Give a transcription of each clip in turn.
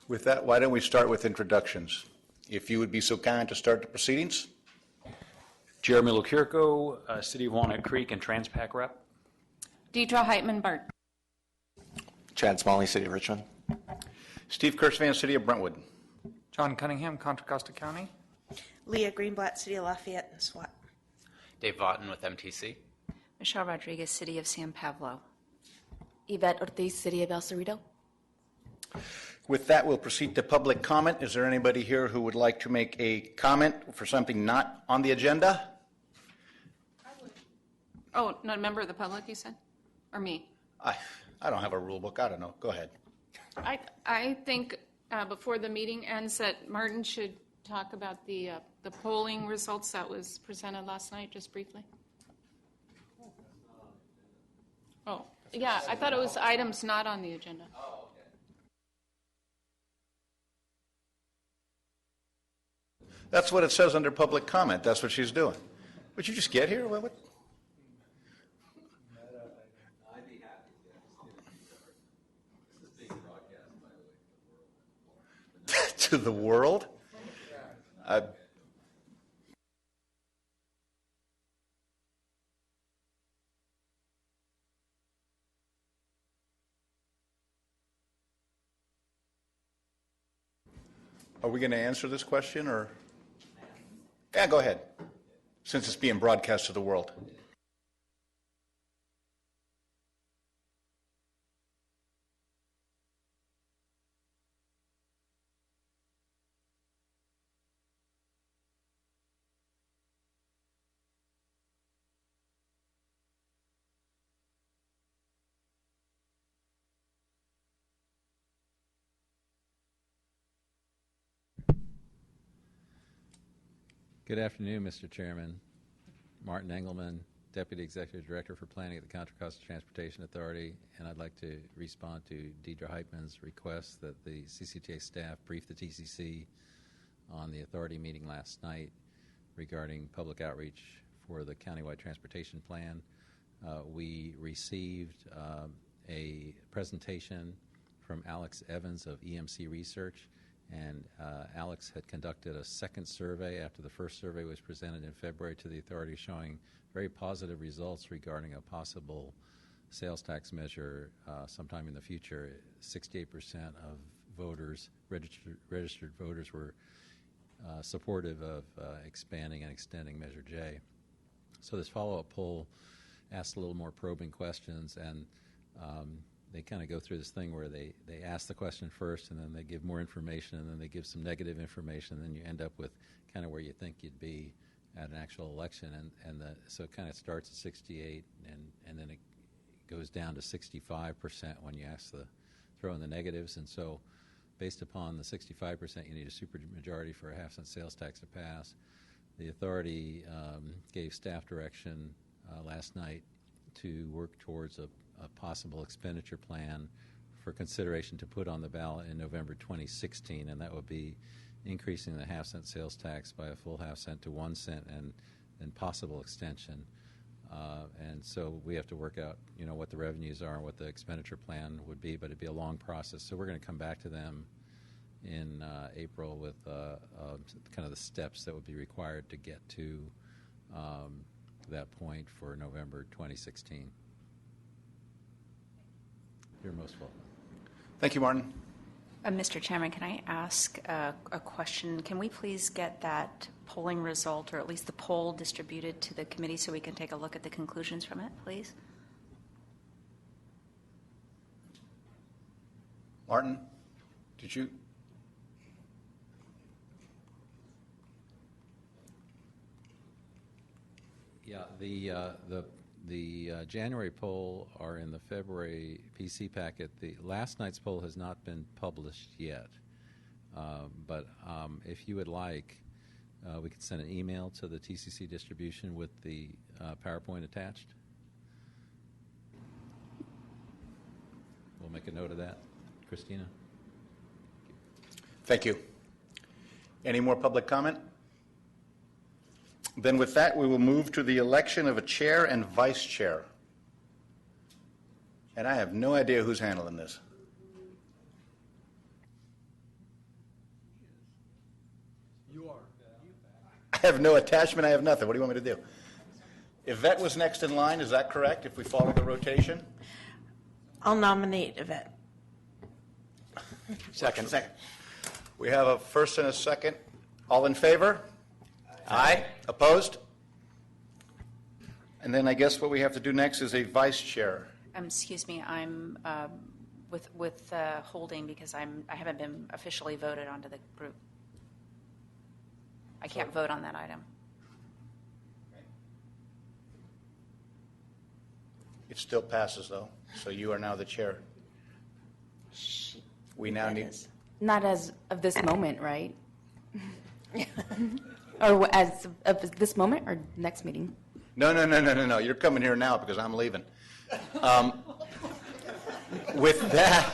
With that, why don't we start with introductions? If you would be so kind to start the proceedings. Jeremy Lukirko, City of Walnut Creek and Transpac rep. Deidre Heitman Bart. Chad Smalley, City of Richmond. Steve Kirschvan, City of Brentwood. John Cunningham, Contra Costa County. Leah Greenblatt, City of Lafayette and SWAT. Dave Vaughton with MTC. Michelle Rodriguez, City of San Pablo. Yvette Ortiz, City of El Cerrito. With that, we'll proceed to public comment. Is there anybody here who would like to make a comment for something not on the agenda? Oh, not a member of the public, you said? Or me? I don't have a rule book. I don't know. Go ahead. I think before the meeting ends that Martin should talk about the polling results that was presented last night, just briefly. Oh, yeah, I thought it was items not on the agenda. Oh, okay. That's what it says under public comment. That's what she's doing. Would you just get here? What? I'd be happy. This is being broadcast, by the way, To the world? Are we going to answer this question, or? Yeah, go ahead, since it's being broadcast to the world. Good afternoon, Mr. Chairman. Martin Engelman, Deputy Executive Director for Planning at the Contra Costa Transportation Authority, and I'd like to respond to Deidre Heitman's request that the CCTA staff brief the TCC on the authority meeting last night regarding public outreach for the countywide transportation plan. We received a presentation from Alex Evans of EMC Research, and Alex had conducted a second survey after the first survey was presented in February to the authority, showing very positive results regarding a possible sales tax measure sometime in the future. 68% of voters, registered voters, were supportive of expanding and extending Measure J. So this follow-up poll asked a little more probing questions, and they kind of go through this thing where they ask the question first, and then they give more information, and then they give some negative information, and then you end up with kind of where you think you'd be at an actual election. So it kind of starts at 68, and then it goes down to 65% when you throw in the negatives. And so based upon the 65%, you need a supermajority for a half-cent sales tax to pass. The authority gave staff direction last night to work towards a possible expenditure plan for consideration to put on the ballot in November 2016, and that would be increasing the half-cent sales tax by a full half-cent to 1 cent and possible extension. And so we have to work out, what the revenues are and what the expenditure plan would be, but it'd be a long process. So we're going to come back to them in April with kind of the steps that would be required to get to that point for November 2016. You're most welcome. Thank you, Martin. Mr. Chairman, can I ask a question? Can we please get that polling result, or at least the poll, distributed to the committee so we can take a look at the conclusions from it, please? Martin, did you? Yeah, the January poll are in the February PC packet. The last night's poll has not been published yet, but if you would like, we could send an email to the TCC distribution with the PowerPoint attached. We'll make a note of that. Christina? Thank you. Any more public comment? Then with that, we will move to the election of a chair and vice chair. And I have no idea who's handling this. have no attachment, I have nothing. What do you want me to do? Yvette was next in line, is that correct, if we follow the rotation? I'll nominate Yvette. Second. Second. We have a first and a second. All in favor? Aye. Opposed? And then I guess what we have to do next is a vice chair. Excuse me, I'm with holding because I haven't been officially voted onto the group. I can't vote on that item. It still passes, though, so you are now the chair. We now need, Not as of this moment, right? Or as of this moment or next meeting? no, you're coming here now because I'm leaving. With that,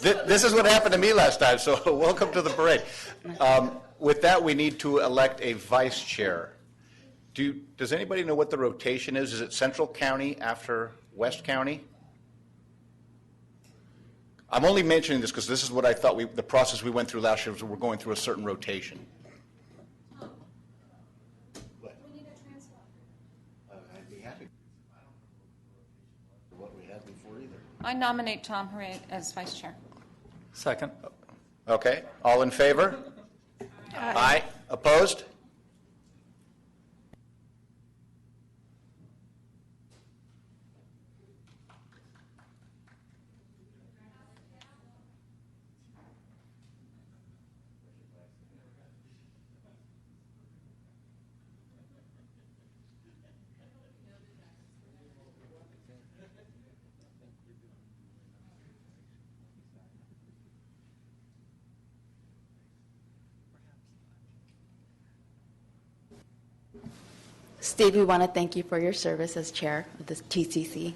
this is what happened to me last time, so welcome to the parade. With that, we need to elect a vice chair. Does anybody know what the rotation is? Is it Central County after West County? I'm only mentioning this because this is what I thought the process we went through last year was we're going through a certain rotation. I'd be happy. What we had before either. I nominate Tom Hooray as vice chair. Second. Okay, all in favor? Aye. Opposed? Steve, we want to thank you for your service as chair of the TCC.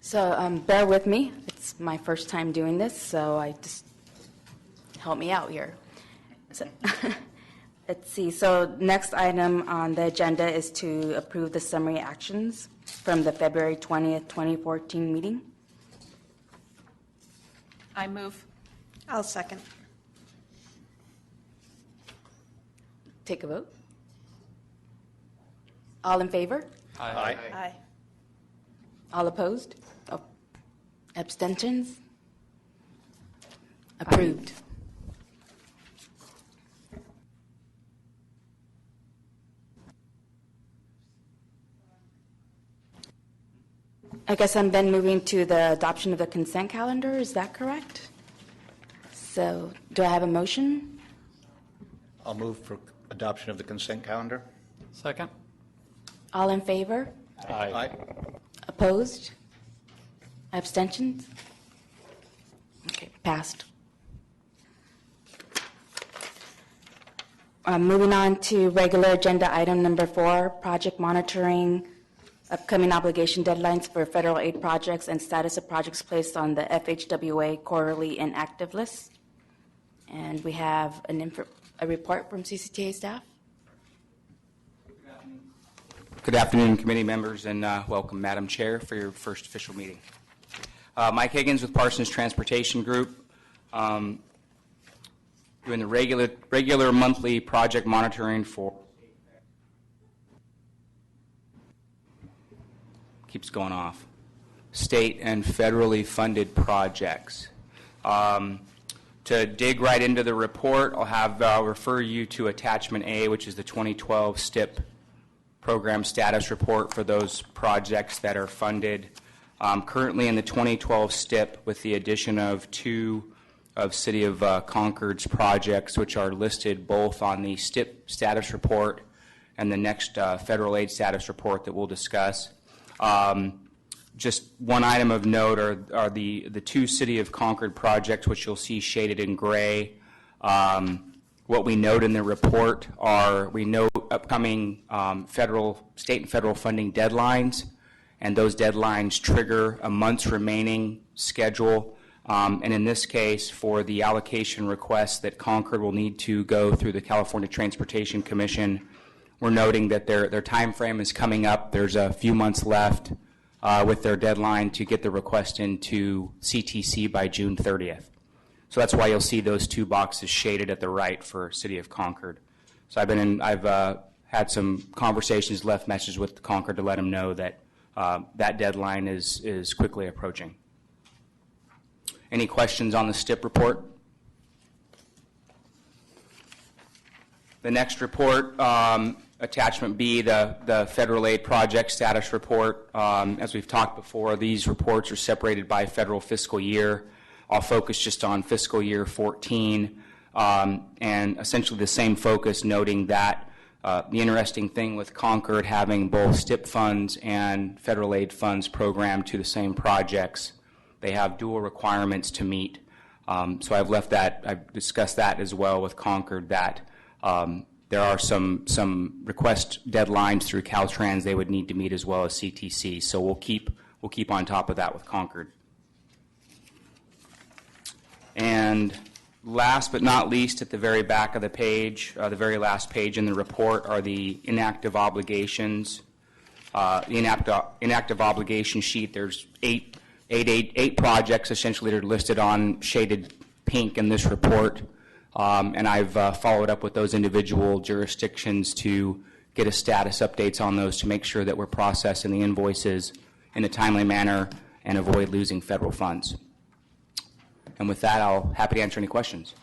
So bear with me. It's my first time doing this, so help me out here. So, let's see. So next item on the agenda is to approve the summary actions from the February 20th, 2014 meeting. I move. I'll second. Take a vote. All in favor? Aye. Aye. All opposed? Oh, abstentions? Approved. I guess I'm then moving to the adoption of the consent calendar. Is that correct? So do I have a motion? I'll move for adoption of the consent calendar. Second. All in favor? Aye. Opposed? Abstentions? Okay, passed. Moving on to regular agenda item number 4, project monitoring, upcoming obligation deadlines for federal aid projects and status of projects placed on the FHWA quarterly inactive list. And we have a report from CCTA staff. Good afternoon, committee members, and welcome, Madam Chair, for your first official meeting. Mike Higgins with Parsons Transportation Group, doing the regular monthly project monitoring for, keeps going off, state and federally funded projects. To dig right into the report, I'll refer you to Attachment A, which is the 2012 STIP program status report for those projects that are funded. Currently in the 2012 STIP, with the addition of 2 of City of Concord's projects, which are listed both on the STIP status report and the next federal aid status report that we'll discuss. Just one item of note are the 2 City of Concord projects, which you'll see shaded in gray. What we note in the report are we note upcoming state and federal funding deadlines, and those deadlines trigger a month's remaining schedule. And in this case, for the allocation requests that Concord will need to go through the California Transportation Commission, we're noting that their time frame is coming up. There's a few months left. with their deadline to get the request into CTC by June 30th. So that's why you'll see those two boxes shaded at the right for City of Concord. So I've had some conversations, left messages with Concord to let them know that that deadline is quickly approaching. Any questions on the STIP report? The next report, attachment B, the federal aid project status report. As we've talked before, these reports are separated by federal fiscal year. I'll focus just on fiscal year 14, and essentially the same focus, noting that the interesting thing with Concord having both STIP funds and federal aid funds programmed to the same projects, they have dual requirements to meet. So I've discussed that as well with Concord, that there are some request deadlines through Caltrans they would need to meet as well as CTC. So we'll keep on top of that with Concord. And last but not least, at the very back of the page, the very last page in the report, are the inactive obligations. The inactive obligation sheet, there's eight projects essentially that are listed on shaded pink in this report. And I've followed up with those individual jurisdictions to get a status updates on those to make sure that we're processing the invoices in a timely manner and avoid losing federal funds. And with that, I'll happy to answer any questions.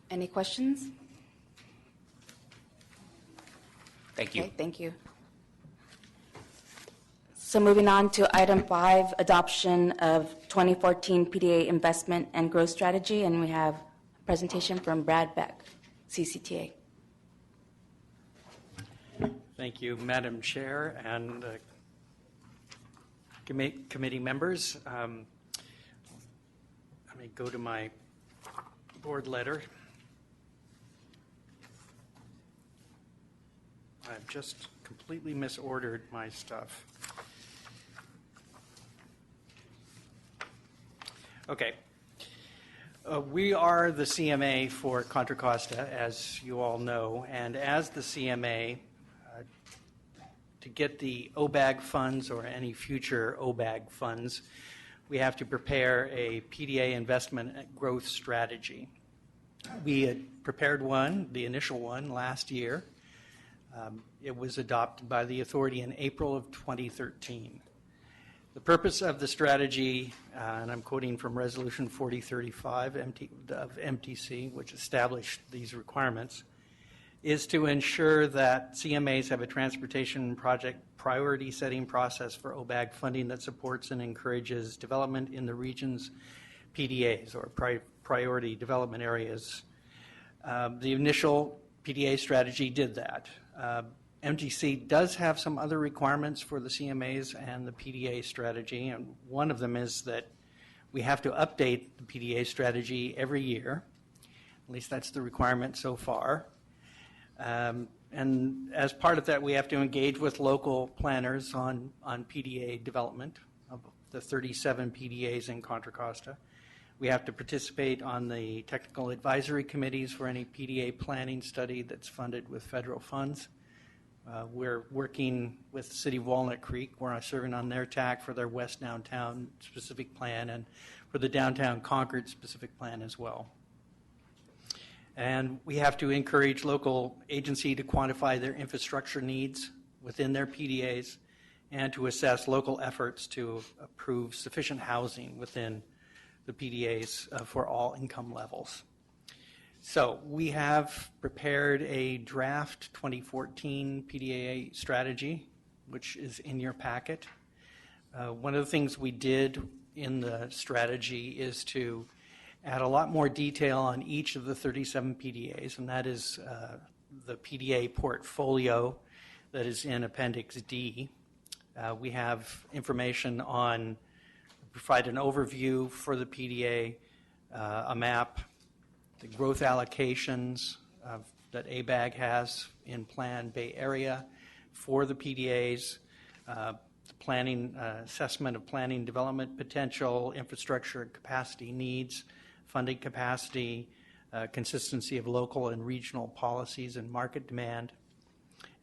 Any questions? Thank you. Okay, thank you. So moving on to item 5, adoption of 2014 PDA investment and growth strategy, and we have a presentation from Brad Beck, CCTA. Thank you, Madam Chair and committee members. Let me go to my board letter. I've just completely misordered my stuff. Okay. We are the CMA for Contra Costa, as you all know, and as the CMA, to get the OBAG funds or any future OBAG funds, we have to prepare a PDA investment and growth strategy. We had prepared one, the initial one, last year. It was adopted by the authority in April of 2013. The purpose of the strategy, and I'm quoting from Resolution 4035 of MTC, which established these requirements, is to ensure that CMAs have a transportation project priority setting process for OBAG funding that supports and encourages development in the region's PDAs, or priority development areas. The initial PDA strategy did that. MTC does have some other requirements for the CMAs and the PDA strategy, and one of them is that we have to update the PDA strategy every year. At least that's the requirement so far. And as part of that, we have to engage with local planners on PDA development of the 37 PDAs in Contra Costa. We have to participate on the technical advisory committees for any PDA planning study that's funded with federal funds. We're working with the City of Walnut Creek. We're serving on their TAC for their West Downtown specific plan and for the Downtown Concord specific plan as well. And we have to encourage local agency to quantify their infrastructure needs within their PDAs and to assess local efforts to approve sufficient housing within the PDAs for all income levels. So we have prepared a draft 2014 PDA strategy, which is in your packet. One of the things we did in the strategy is to add a lot more detail on each of the 37 PDAs, and that is the PDA portfolio that is in Appendix D. We have information on, provide an overview for the PDA, a map, the growth allocations that ABAG has in Plan Bay Area for the PDAs, the planning assessment of planning development potential, infrastructure and capacity needs, funding capacity, consistency of local and regional policies and market demand,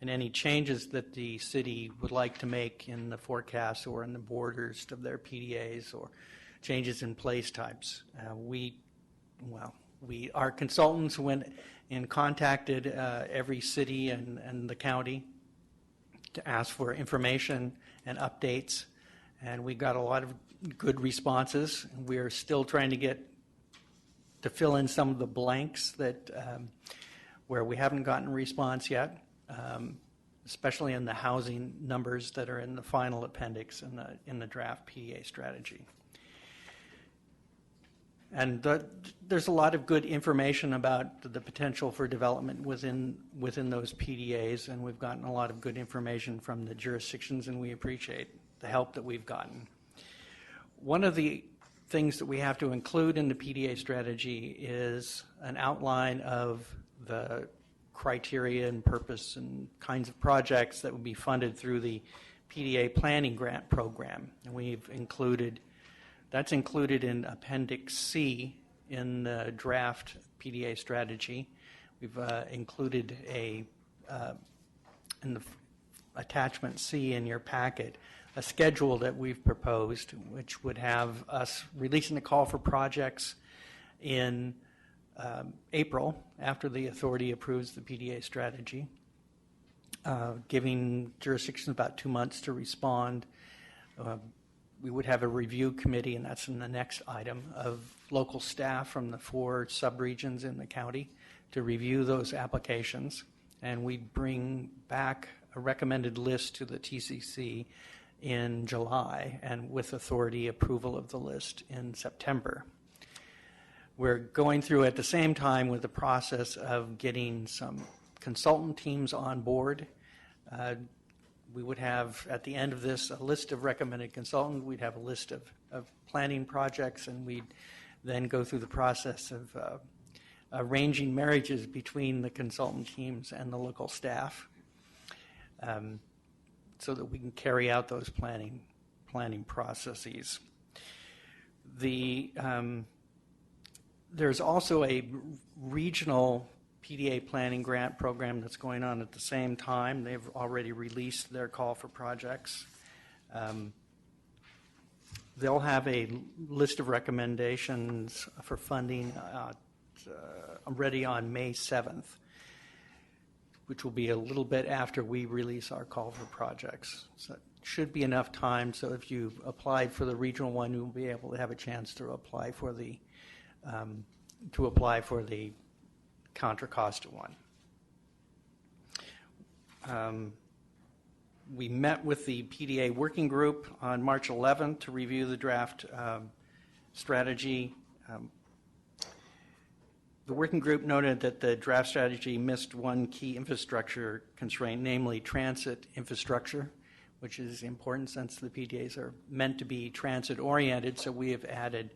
and any changes that the city would like to make in the forecasts or in the borders of their PDAs or changes in place types. Our consultants went and contacted every city and the county to ask for information and updates, and we got a lot of good responses. We're still trying to fill in some of the blanks that where we haven't gotten a response yet, especially in the housing numbers that are in the final appendix in the draft PDA strategy. And there's a lot of good information about the potential for development within those PDAs, and we've gotten a lot of good information from the jurisdictions, and we appreciate the help that we've gotten. One of the things that we have to include in the PDA strategy is an outline of the criteria and purpose and kinds of projects that would be funded through the PDA planning grant program. And that's included in Appendix C in the draft PDA strategy. We've included in the attachment C in your packet a schedule that we've proposed, which would have us releasing a call for projects in April after the authority approves the PDA strategy, giving jurisdictions about 2 months to respond. We would have a review committee, and that's in the next item, of local staff from the 4 subregions in the county to review those applications. And we bring back a recommended list to the TCC in July, and with authority approval of the list in September. We're going through at the same time with the process of getting some consultant teams on board. We would have, at the end of this, a list of recommended consultants. We'd have a list of planning projects, and we'd then go through the process of arranging marriages between the consultant teams and the local staff, so that we can carry out those planning processes. There's also a regional PDA planning grant program that's going on at the same time. They've already released their call for projects. They'll have a list of recommendations for funding ready on May 7th, which will be a little bit after we release our call for projects. So it should be enough time, so if you applied for the regional one, you'll be able to have a chance to apply for the Contra Costa one. We met with the PDA working group on March 11th to review the draft strategy. The working group noted that the draft strategy missed one key infrastructure constraint, namely transit infrastructure, which is important since the PDAs are meant to be transit-oriented, so we have added,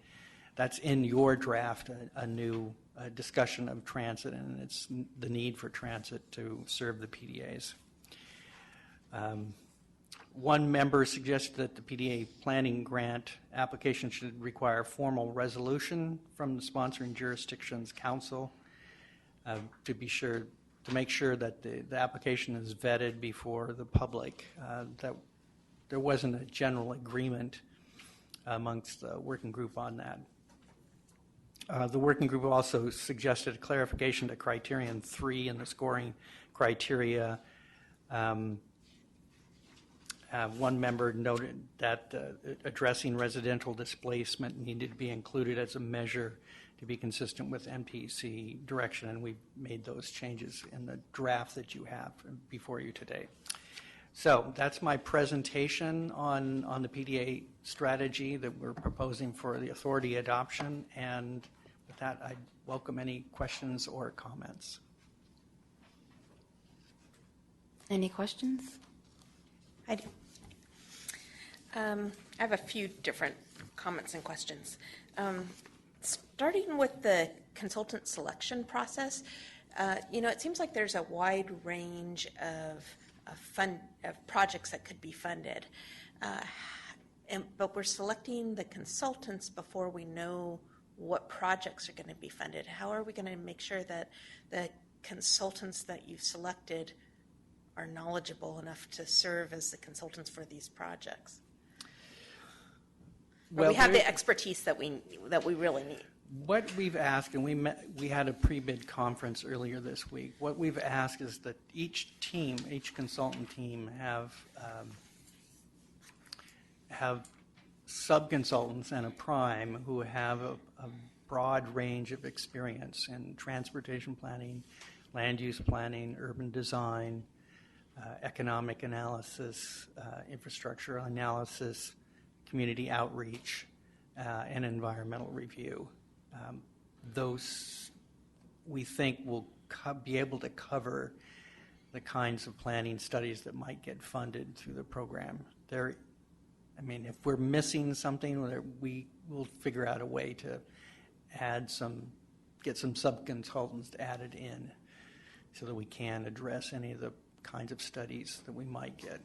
that's in your draft, a new discussion of transit, and it's the need for transit to serve the PDAs. One member suggested that the PDA planning grant application should require formal resolution from the sponsoring jurisdiction's council to make sure that the application is vetted before the public. That there wasn't a general agreement amongst the working group on that. The working group also suggested a clarification to criterion 3 in the scoring criteria. One member noted that addressing residential displacement needed to be included as a measure to be consistent with MPC direction, and we've made those changes in the draft that you have before you today. So that's my presentation on the PDA strategy that we're proposing for the authority adoption, and with that, I welcome any questions or comments. Any questions? I do. I have a few different comments and questions. Starting with the consultant selection process, it seems like there's a wide range of projects that could be funded, but we're selecting the consultants before we know what projects are going to be funded. How are we going to make sure that the consultants that you've selected are knowledgeable enough to serve as the consultants for these projects? Or we have the expertise that we really need. What we've asked, and we had a pre-bid conference earlier this week. What we've asked is that each consultant team have sub-consultants and a prime who have a broad range of experience in transportation planning, land use planning, urban design, economic analysis, infrastructure analysis, community outreach, and environmental review. Those we think will be able to cover the kinds of planning studies that might get funded through the program. If we're missing something, we will figure out a way to get some sub-consultants added in so that we can address any of the kinds of studies that we might get.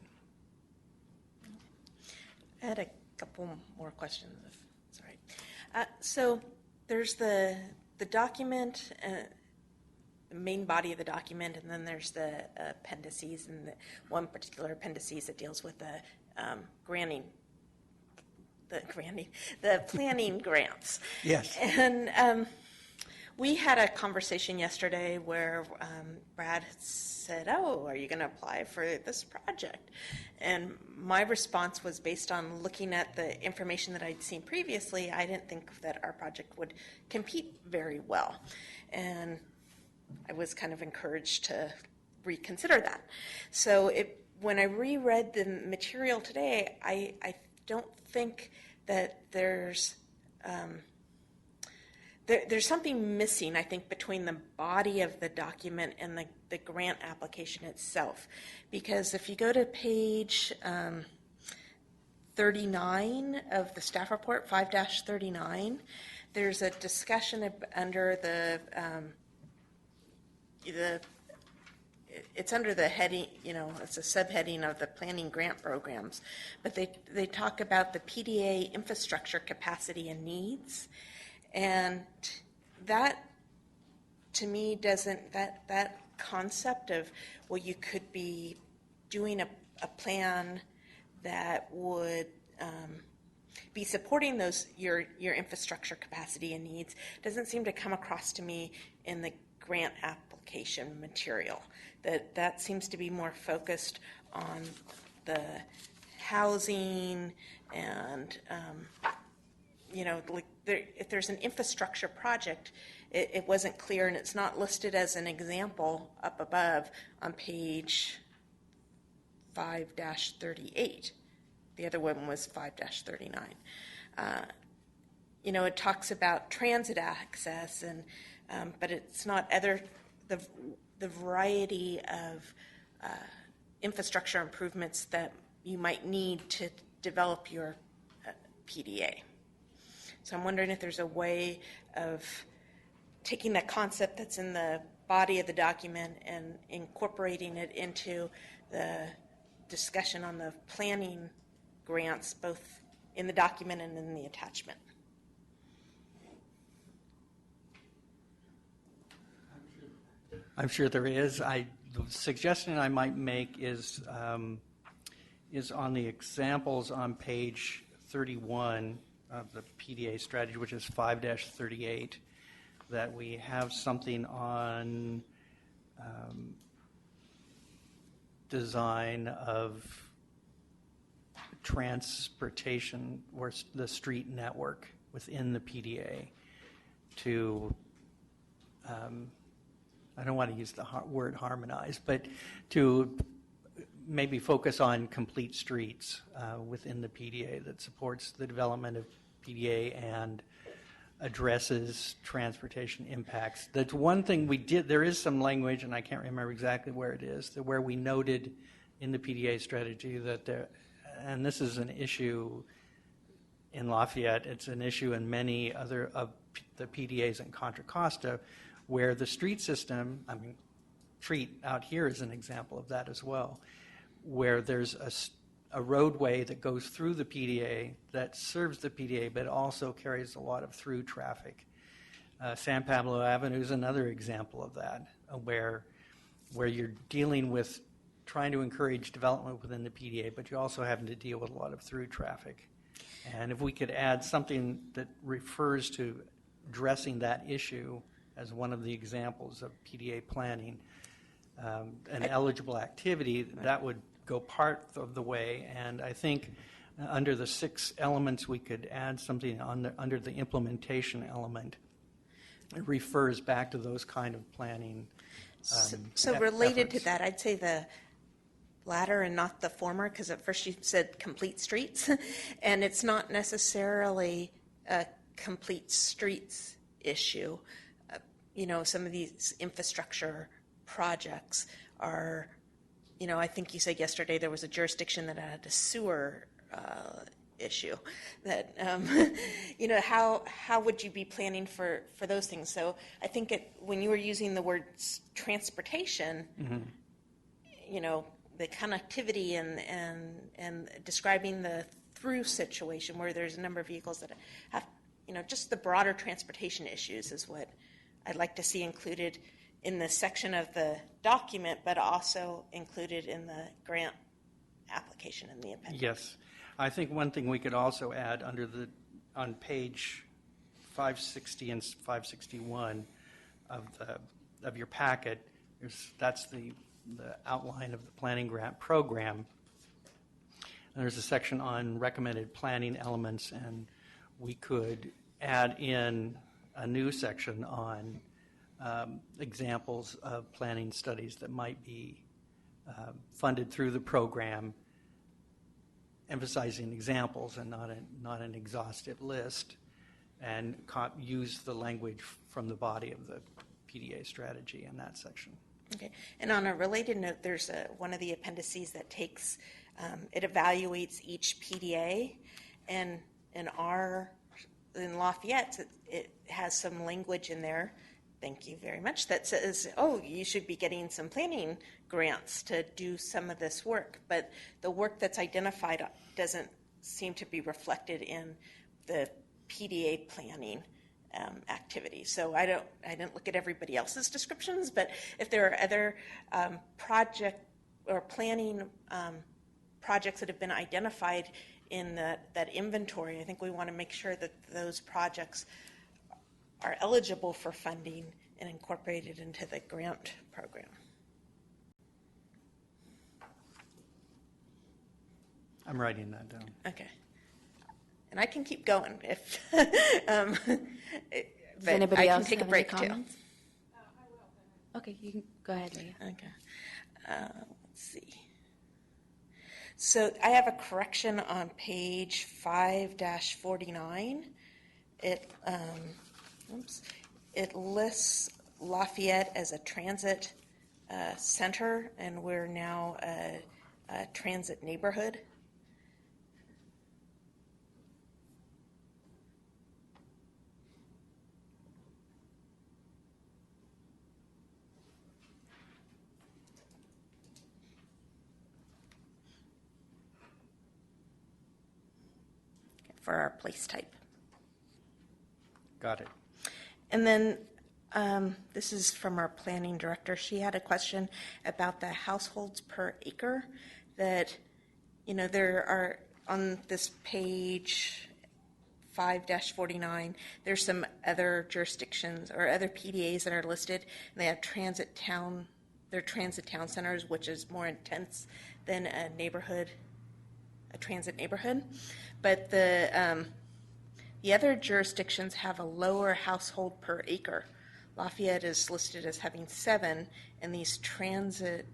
I had a couple more questions, if it's all right. So there's the document, the main body of the document, and then there's the appendices, and one particular appendices that deals with the planning grants. Yes. And we had a conversation yesterday where Brad said, "Oh, are you going to apply for this project?" And my response was, based on looking at the information that I'd seen previously, I didn't think that our project would compete very well. And I was kind of encouraged to reconsider that. So when I reread the material today, I don't think that there's something missing, I think, between the body of the document and the grant application itself. Because if you go to page 39 of the staff report, 5-39, there's a discussion under it's under the heading, it's a subheading of the planning grant programs, but they talk about the PDA infrastructure capacity and needs. And that, to me, that concept of, well, you could be doing a plan that would be supporting your infrastructure capacity and needs, doesn't seem to come across to me in the grant application material. That seems to be more focused on the housing and if there's an infrastructure project, it wasn't clear, and it's not listed as an example up above on page 5-38. The other one was 5-39. It talks about transit access, but it's not the variety of infrastructure improvements that you might need to develop your PDA. So I'm wondering if there's a way of taking that concept that's in the body of the document and incorporating it into the discussion on the planning grants, both in the document and in the attachment. I'm sure there is. The suggestion I might make is on the examples on page 31 of the PDA strategy, which is 5-38, that we have something on design of transportation or the street network within the PDA to I don't want to use the word harmonize, but to maybe focus on complete streets within the PDA that supports the development of PDA and addresses transportation impacts. That's one thing we did. There is some language, and I can't remember exactly where it is, where we noted in the PDA strategy that and this is an issue in Lafayette, it's an issue in many other of the PDAs in Contra Costa, where the street system, street out here is an example of that as well, where there's a roadway that goes through the PDA that serves the PDA, but also carries a lot of through traffic. San Pablo Avenue is another example of that, where you're dealing with trying to encourage development within the PDA, but you're also having to deal with a lot of through traffic. And if we could add something that refers to addressing that issue as one of the examples of PDA planning, an eligible activity, that would go part of the way. And I think under the 6 elements, we could add something under the implementation element. It refers back to those kind of planning. So related to that, I'd say the latter and not the former, because at first you said complete streets, and it's not necessarily a complete streets issue. Some of these infrastructure projects are, I think you said yesterday there was a jurisdiction that had a sewer issue. That, how would you be planning for those things? So I think when you were using the word transportation, the connectivity and describing the through situation where there's a number of vehicles that have, just the broader transportation issues is what I'd like to see included in the section of the document, but also included in the grant application in the appendix. Yes. I think one thing we could also add on page 560 and 561 of your packet, that's the outline of the planning grant program. And there's a section on recommended planning elements, and we could add in a new section on examples of planning studies that might be funded through the program, emphasizing examples and not an exhaustive list, and use the language from the body of the PDA strategy in that section. Okay. And on a related note, there's one of the appendices that takes, it evaluates each PDA, and in Lafayette, it has some language in there, thank you very much, that says, you should be getting some planning grants to do some of this work. But the work that's identified doesn't seem to be reflected in the PDA planning activities. So I didn't look at everybody else's descriptions, but if there are other project or planning projects that have been identified in that inventory, I think we want to make sure that those projects are eligible for funding and incorporated into the grant program. I'm writing that down. Okay. And I can keep going if, Does anybody I else can take a have any break too. comments? Okay, you can go ahead, Leah. Okay. Let's see. So I have a correction on page 5-49. It lists Lafayette as a transit center, and we're now a transit neighborhood. For our place type. Got it. And then this is from our planning director. She had a question about the households per acre that, there are on this page 5-49, there's some other jurisdictions or other PDAs that are listed, and they have transit town centers, which is more intense than a transit neighborhood. But the other jurisdictions have a lower household per acre. Lafayette is listed as having 7, and these transit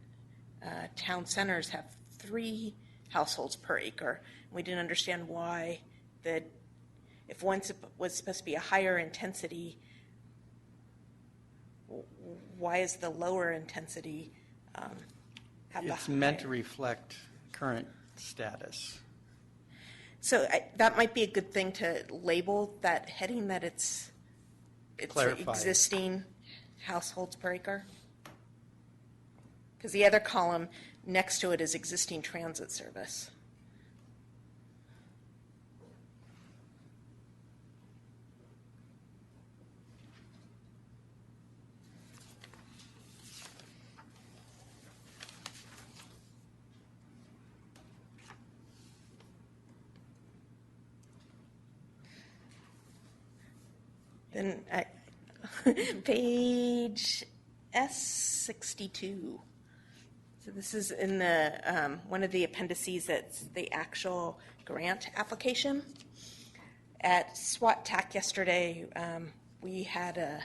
town centers have 3 households per acre. We didn't understand why if one was supposed to be a higher intensity, why is the lower intensity have It's the meant higher? to reflect current status. So that might be a good thing to label that heading, that it's Clarify. existing households per acre. Because the other column next to it is existing transit service. Then page S62. So this is in the one of the appendices that's the actual grant application. At SWAT TAC yesterday, we had a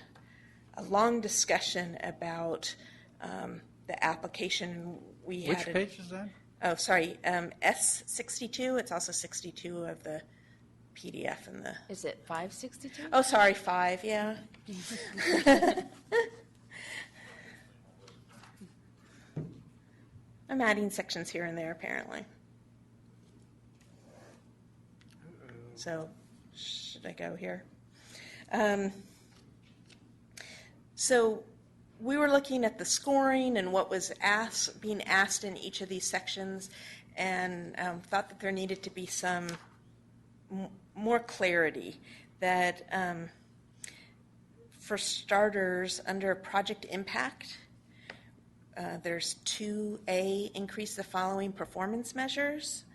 long discussion about the application. Which had page is that? Oh, sorry, S62. It's also 62 of the PDF and the. Is it 562? Oh, sorry, 5. Yeah. I'm adding sections here and there, apparently. So, should I go here? So, we were looking at the scoring and what was being asked in each of these sections, and thought that there needed to be some more clarity. That, for starters, under project impact, there's 2A, increase the following performance measures.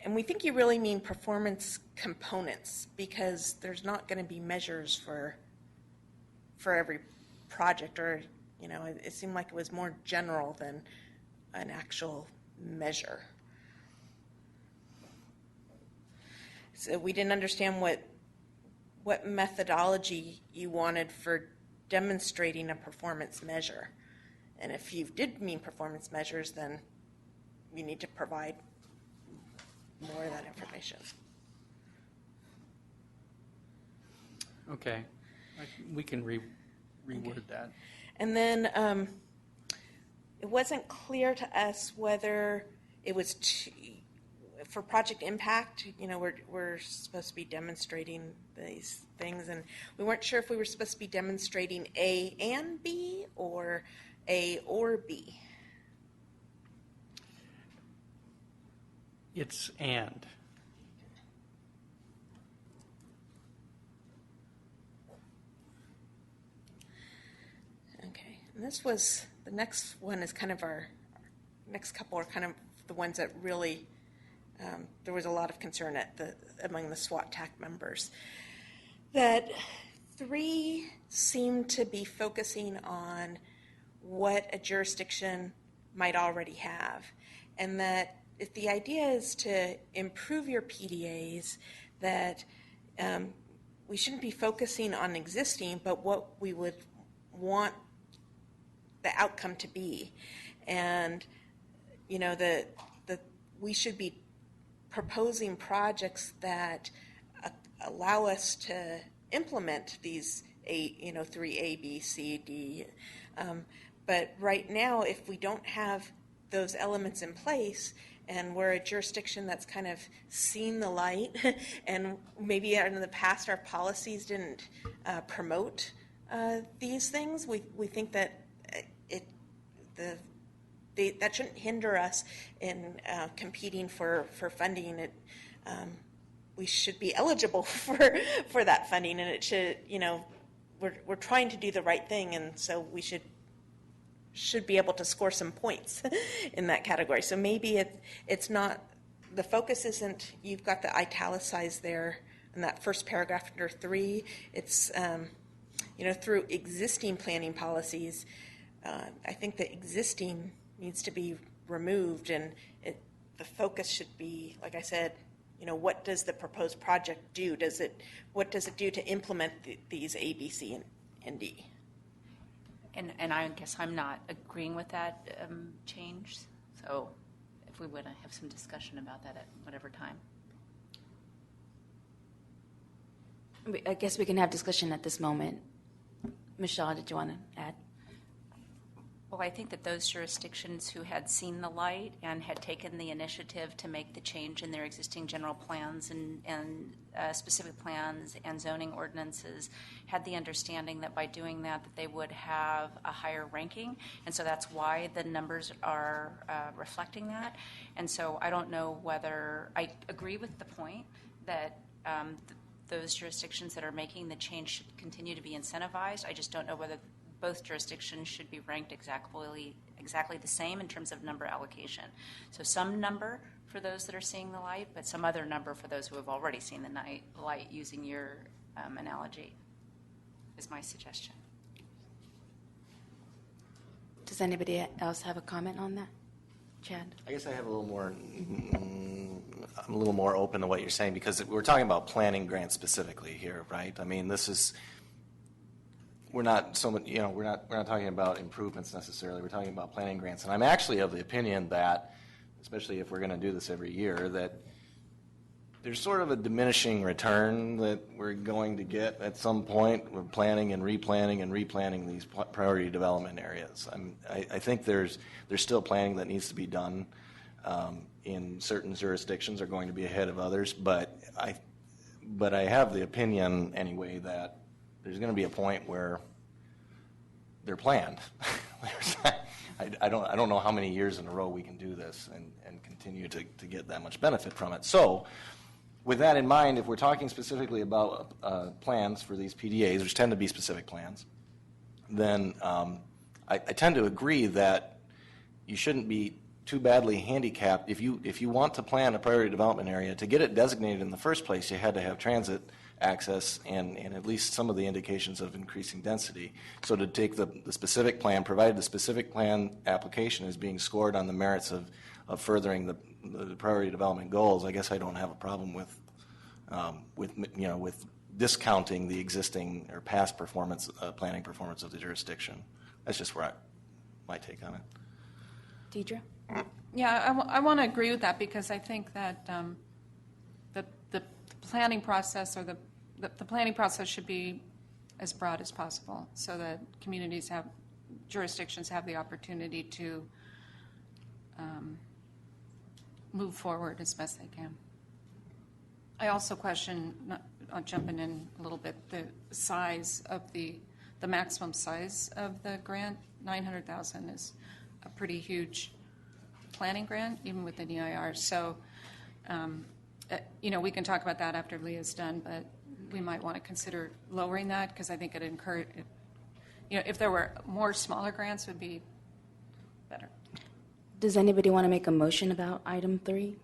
And we think you really mean performance components, because there's not going to be measures for every project, or, you know, it seemed like it was more general than an actual measure. So we didn't understand what methodology you wanted for demonstrating a performance measure. And if you did mean performance measures, then you need to provide more of that information. Okay. We can reword that. And then it wasn't clear to us whether it was for project impact. You know, we're supposed to be demonstrating these things, and we weren't sure if we were supposed to be demonstrating A and B, or A or B. It's and. Okay, and this was, the next one is kind of our next couple are kind of the ones that really, there was a lot of concern among the SWAT TAC members. That 3 seemed to be focusing on what a jurisdiction might already have, and that if the idea is to improve your PDAs, that we shouldn't be focusing on existing, but what we would want the outcome to be. And, you know, we should be proposing projects that allow us to implement these 3 A, B, C, D. But right now, if we don't have those elements in place, and we're a jurisdiction that's kind of seen the light, and maybe in the past our policies didn't promote these things, we think that that shouldn't hinder us in competing for funding. We should be eligible for that funding, and it should, you know, we're trying to do the right thing, and so we should be able to score some points in that category. So maybe it's not, the focus isn't, you've got the italicized there in that first paragraph under 3. It's, through existing planning policies, I think the existing needs to be removed, and the focus should be, like I said, what does the proposed project do? What does it do to implement these A, B, C, and D? And I guess I'm not agreeing with that change, so if we want to have some discussion about that at whatever time. I guess we can have discussion at this moment. Michelle, did you want to add? Well, I think that those jurisdictions who had seen the light and had taken the initiative to make the change in their existing general plans and specific plans and zoning ordinances had the understanding that by doing that they would have a higher ranking, and so that's why the numbers are reflecting that. And so I don't know whether I agree with the point that those jurisdictions that are making the change should continue to be incentivized. I just don't know whether both jurisdictions should be ranked exactly the same in terms of number allocation. So some number for those that are seeing the light, but some other number for those who have already seen the light using your analogy, is my suggestion. Does anybody else have a comment on that? Chad? I guess I have a little more, I'm a little more open to what you're saying, because we're talking about planning grants specifically here, right? I mean, this is, we're not so much, we're not talking about improvements necessarily. We're talking about planning grants. And I'm actually of the opinion that, especially if we're going to do this every year, that there's sort of a diminishing return that we're going to get at some point. We're planning and replanning these priority development areas. I think there's still planning that needs to be done. In certain jurisdictions are going to be ahead of others, but I have the opinion anyway that there's going to be a point where they're planned. I don't know how many years in a row we can do this and continue to get that much benefit from it. So, with that in mind, if we're talking specifically about plans for these PDAs, which tend to be specific plans, then I tend to agree that you shouldn't be too badly handicapped. If you want to plan a priority development area, to get it designated in the first place, you had to have transit access and at least some of the indications of increasing density. So to take the specific plan, provided the specific plan application is being scored on the merits of furthering the priority development goals, I guess I don't have a problem with discounting the existing or past performance, planning performance of the jurisdiction. That's just my take on it. Deidre? Yeah, I want to agree with that, because I think that the planning process, or the planning process should be as broad as possible, so that jurisdictions have the opportunity to move forward as best they can. I also question, I'll jump in a little bit, the size of the maximum size of the grant. $900,000 is a pretty huge planning grant, even with an EIR. So, we can talk about that after Leah's done, but we might want to consider lowering that, because I think if there were more smaller grants, it would be better. Does anybody want to make a motion about item 3?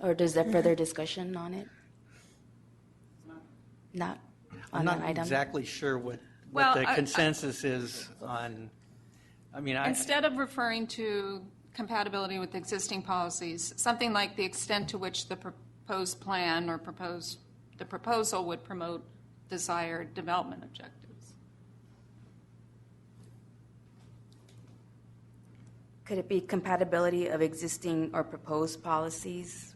Or is there further discussion on it? Not on I'm that not item? exactly sure what Well, the consensus is on, Instead of referring to compatibility with existing policies, something like the extent to which the proposed plan or the proposal would promote desired development objectives. Could it be compatibility of existing or proposed policies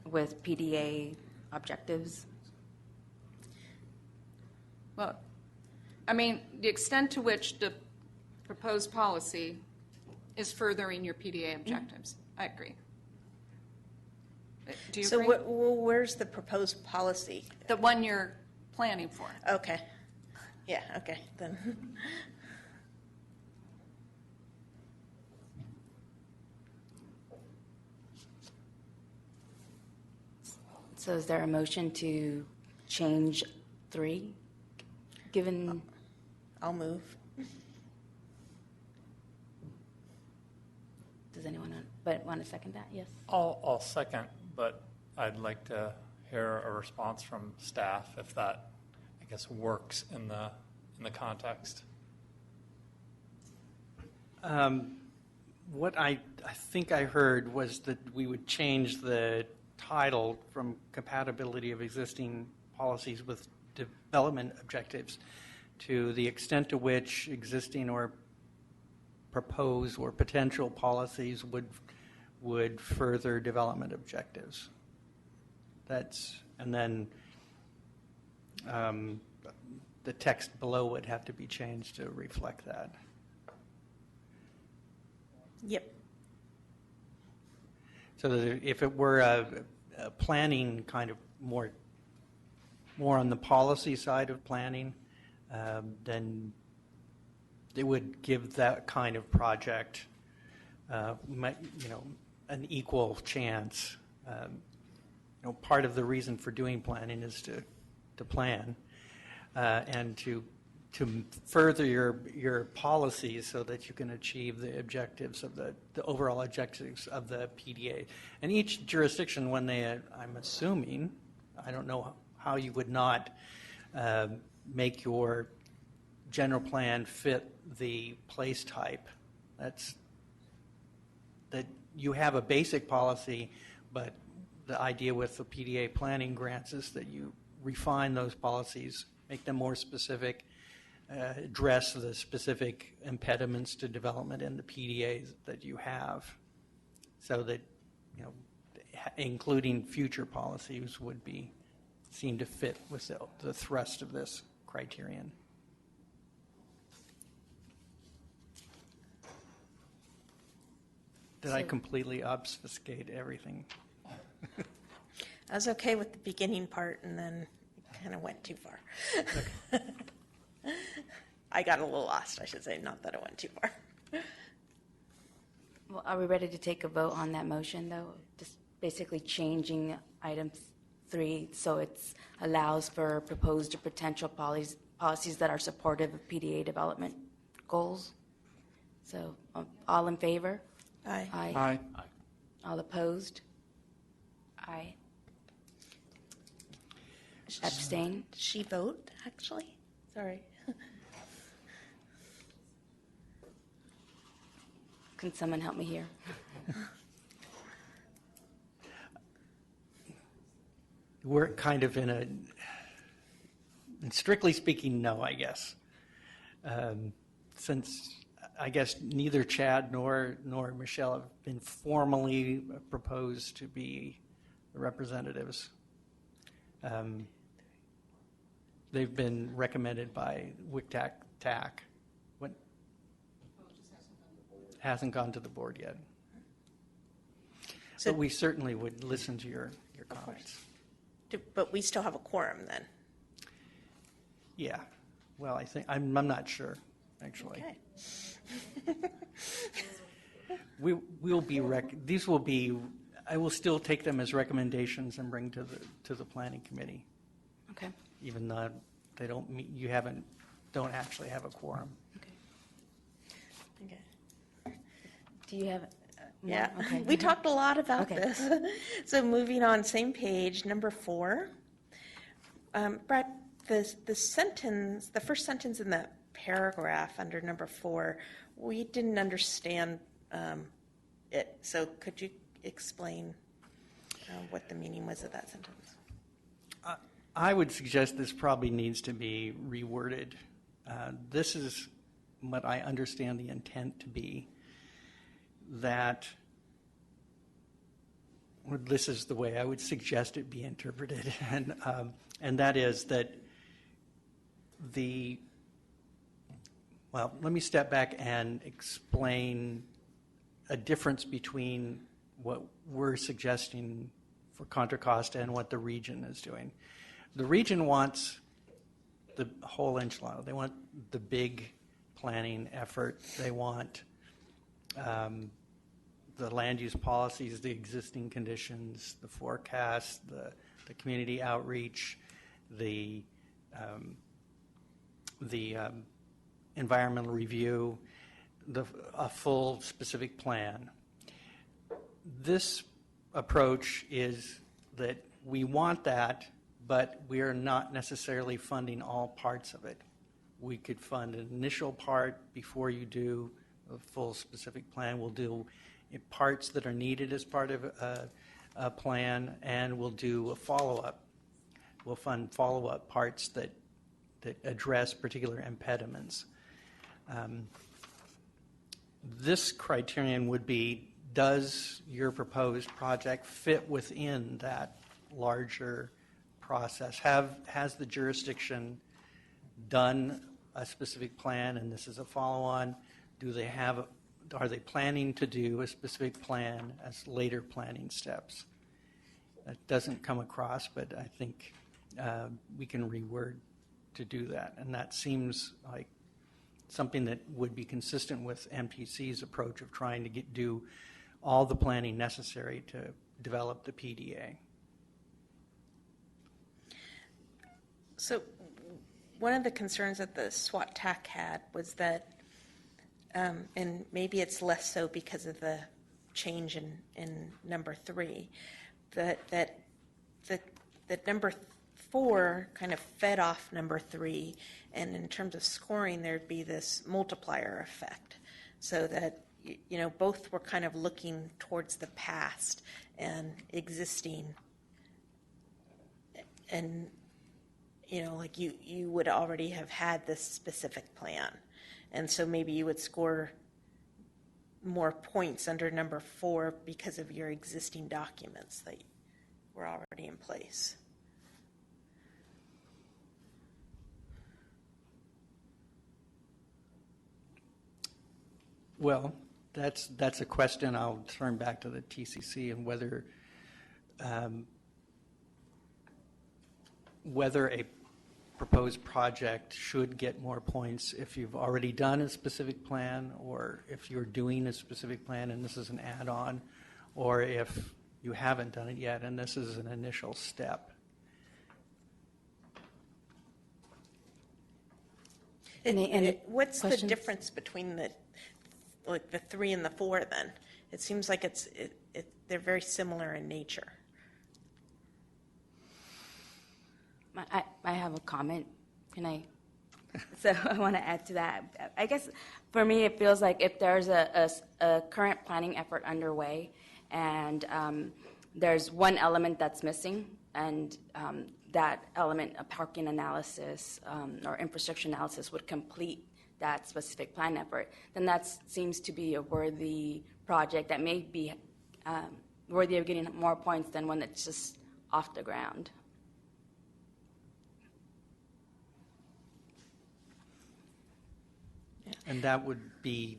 with PDA objectives? Well, the extent to which the proposed policy is furthering your PDA objectives. I agree. Do you agree? So where's the proposed policy? The one you're planning for. Okay. Yeah, okay, then. So is there a motion to change 3, given? I'll move. Does anyone want to second that? Yes. I'll second, but I'd like to hear a response from staff if that, I guess, works in the context. what I think I heard was that we would change the title from compatibility of existing policies with development objectives to the extent to which existing or proposed or potential policies would further development objectives. And then the text below would have to be changed to reflect that. Yep. So that if it were a planning kind of more on the policy side of planning, then it would give that kind of project, an equal chance. Part of the reason for doing planning is to plan and to to further your policies so that you can achieve the objectives of the overall objectives of the PDA. And each jurisdiction, when they, I'm assuming, I don't know how you would not make your general plan fit the place type. That's that you have a basic policy, but the idea with the PDA planning grants is that you refine those policies, make them more specific, address the specific impediments to development in the PDAs that you have, so that, you know, including future policies would seem to fit with the thrust of this criterion. Did I completely obfuscate everything? I was okay with the beginning part, and then it kind of went too far. I got a little lost, I should say, not that it went too far. Well, are we ready to take a vote on that motion, though? Just basically changing item 3 so it allows for proposed or potential policies that are supportive of PDA development goals. So, all in favor? Aye. Aye. All opposed? Aye. Abstain? Did she vote, actually? Sorry. Can someone help me here? We're kind of in a, strictly speaking, no, I guess. Since I guess neither Chad nor Michelle have been formally proposed to be the representatives. They've been recommended by WCTAC. What? Hasn't gone to the board yet. So- But we certainly would listen to your comments. But we still have a quorum then? Yeah. Well, I think, I'm not sure, actually. Okay. We'll be, these will be, I will still take them as recommendations and bring to the planning committee, Okay. even though they don't meet, don't actually have a quorum. Okay. Do you have? more? Yeah, Okay. we talked a lot about Okay. this. So moving on, same page, number 4. Brad, the sentence, the first sentence in that paragraph under number 4, we didn't understand it. So could you explain what the meaning was of that sentence? I would suggest this probably needs to be reworded. This is what I understand the intent to be, that, or this is the way I would suggest it be interpreted, and that is that well, let me step back and explain a difference between what we're suggesting for Contra Costa and what the region is doing. The region wants the whole enchilada. They want the big planning effort. They want the land use policies, the existing conditions, the forecast, the community outreach, the environmental review, a full specific plan. This approach is that we want that, but we are not necessarily funding all parts of it. We could fund an initial part before you do a full specific plan. We'll do parts that are needed as part of a plan, and we'll do a follow-up. We'll fund follow-up parts that address particular impediments. This criterion would be, does your proposed project fit within that larger process? Has the jurisdiction done a specific plan, and this is a follow-on? Are they planning to do a specific plan as later planning steps? That doesn't come across, but I think we can reword to do that. And that seems like something that would be consistent with MPC's approach of trying to do all the planning necessary to develop the PDA. So one of the concerns that the SWAT TAC had was that, and maybe it's less so because of the change in number 3, that number 4 kind of fed off number 3, and in terms of scoring, there'd be this multiplier effect, so that both were kind of looking towards the past and existing, and like you would already have had this specific plan, and so maybe you would score more points under number 4 because of your existing documents that were already in place. Well, that's a question I'll turn back to the TCC, and whether a proposed project should get more points if you've already done a specific plan, or if you're doing a specific plan and this is an add-on, or if you haven't done it yet and this is an initial step. What's questions? the difference between the 3 and the 4 then? It seems like they're very similar in nature. I have a comment. Can I? So I want to add to that. I guess for me, it feels like if there's a current planning effort underway and there's one element that's missing, and that element, a parking analysis or infrastructure analysis, would complete that specific plan effort, then that seems to be a worthy project that may be worthy of getting more points than one that's just off the ground. And that would be,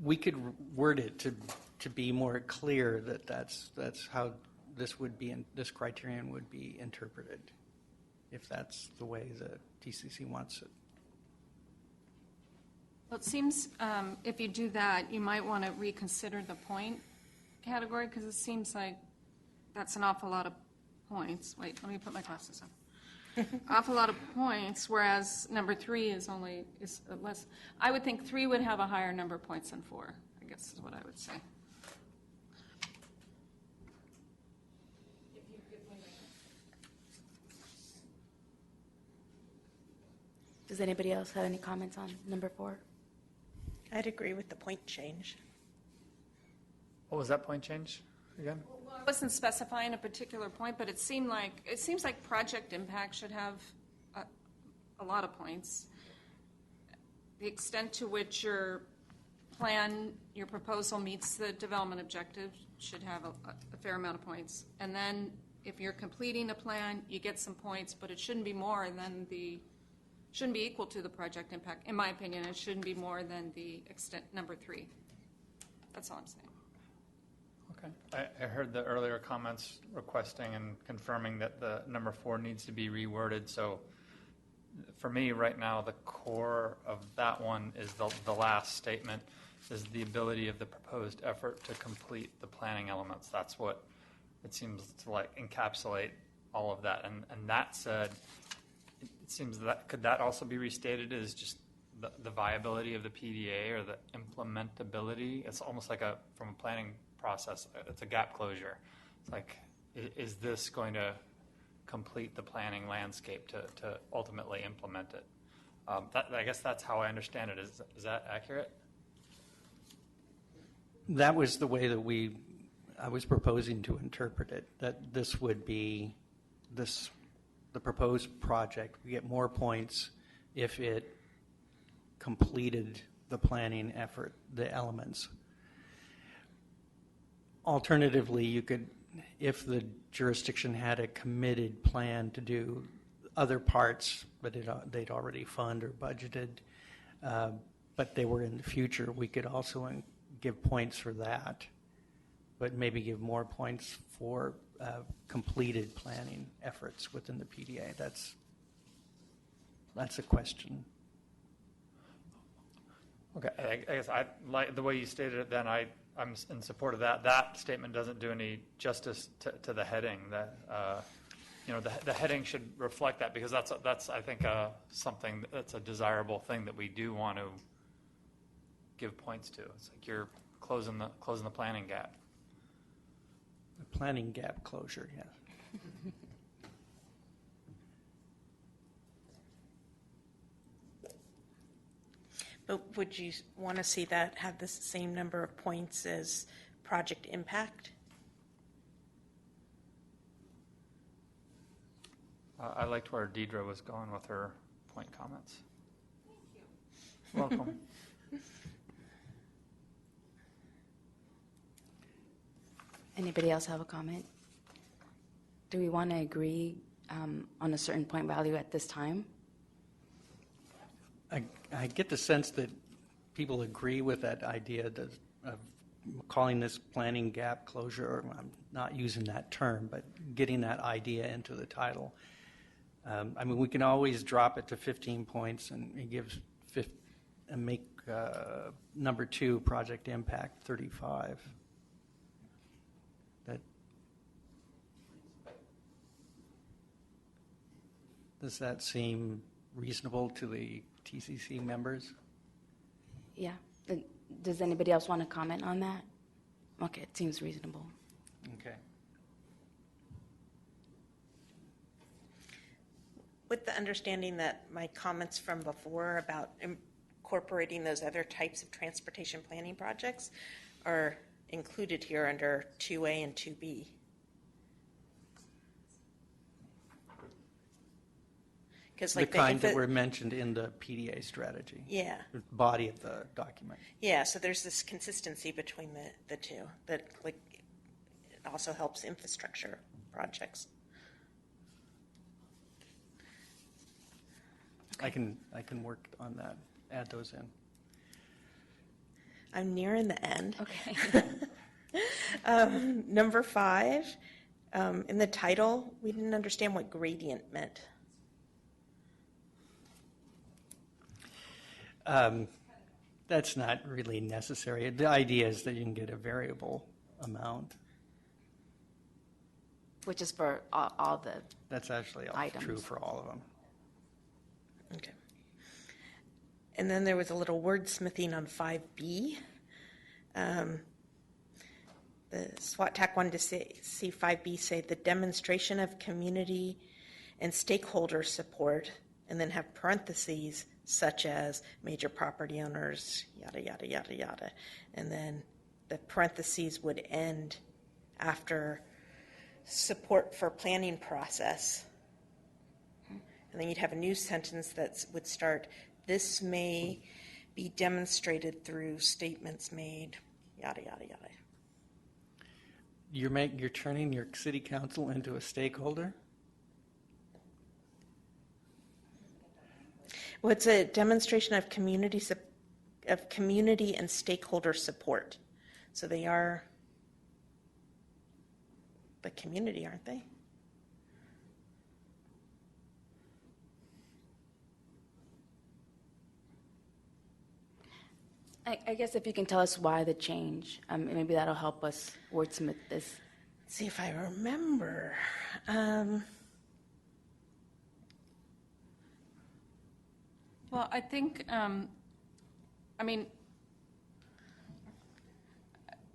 we could word it to be more clear that that's how this would be, this criterion would be interpreted, if that's the way the TCC wants it. Well, it seems if you do that, you might want to reconsider the point category, because it seems like that's an awful lot of points. Wait, let me put my glasses on. Awful lot of points, whereas number 3 is less. I would think 3 would have a higher number of points than 4, I guess is what I would say. Does anybody else have any comments on number 4? I'd agree with the point change. What was that point change again? I wasn't specifying a particular point, but it seems like project impact should have a lot of points. The extent to which your proposal meets the development objective should have a fair amount of points. And then if you're completing a plan, you get some points, but it shouldn't be more than shouldn't be equal to the project impact. In my opinion, it shouldn't be more than the extent number 3. That's all I'm saying. Okay. I heard the earlier comments requesting and confirming that the number 4 needs to be reworded. So for me right now, the core of that one is the last statement, is the ability of the proposed effort to complete the planning elements. That's what it seems to encapsulate all of that. And that said, it seems that could that also be restated as just the viability of the PDA or the implementability? It's almost like from a planning process, it's a gap closure. It's like, is this going to complete the planning landscape to ultimately implement it? I guess that's how I understand it. Is that accurate? That was the way that I was proposing to interpret it, that this would be the proposed project. We get more points if it completed the planning effort, the elements. Alternatively, you could, if the jurisdiction had a committed plan to do other parts, but they'd already funded or budgeted, but they were in the future, we could also give points for that, but maybe give more points for completed planning efforts within the PDA. That's a question. Okay, I guess I like the way you stated it. Then I'm in support of that. That statement doesn't do any justice to the heading. That the heading should reflect that, because that's I think, something that's a desirable thing that we do want to give points to. It's like you're closing the planning gap. The planning gap closure, yeah. But would you want to see that have the same number of points as project impact? I liked where Deidre was going with her point comments. Welcome. Anybody else have a comment? Do we want to agree on a certain point value at this time? I get the sense that people agree with that idea of calling this planning gap closure, or I'm not using that term, but getting that idea into the title. I mean, we can always drop it to 15 points and make number 2 project impact 35. Does that seem reasonable to the TCC members? Yeah. Does anybody else want to comment on that? Okay, it seems reasonable. Okay. With the understanding that my comments from before about incorporating those other types of transportation planning projects are included here under 2A and 2B. The kind that were mentioned in the PDA strategy. Yeah. The body of the document. Yeah, so there's this consistency between the two that it also helps infrastructure projects. I can work on that, add those in. I'm nearing the end. Okay. Number 5, in the title, we didn't understand what gradient meant. That's not really necessary. The idea is that you can get a variable amount. Which is for all the That's actually items. True for all of them. Okay. And then there was a little wordsmithing on 5B. The SWAT TAC wanted to see 5B say the demonstration of community and stakeholder support, and then have parentheses such as major property owners, yada, yada, yada, yada. And then the parentheses would end after support for planning process. And then you'd have a new sentence that would start, this may be demonstrated through statements made, yada, yada, yada. You're turning your city council into a stakeholder? Well, it's a demonstration of community and stakeholder support. So they are the community, aren't they? I guess if you can tell us why the change, maybe that'll help us wordsmith this. Let's see if I remember. Well, I think,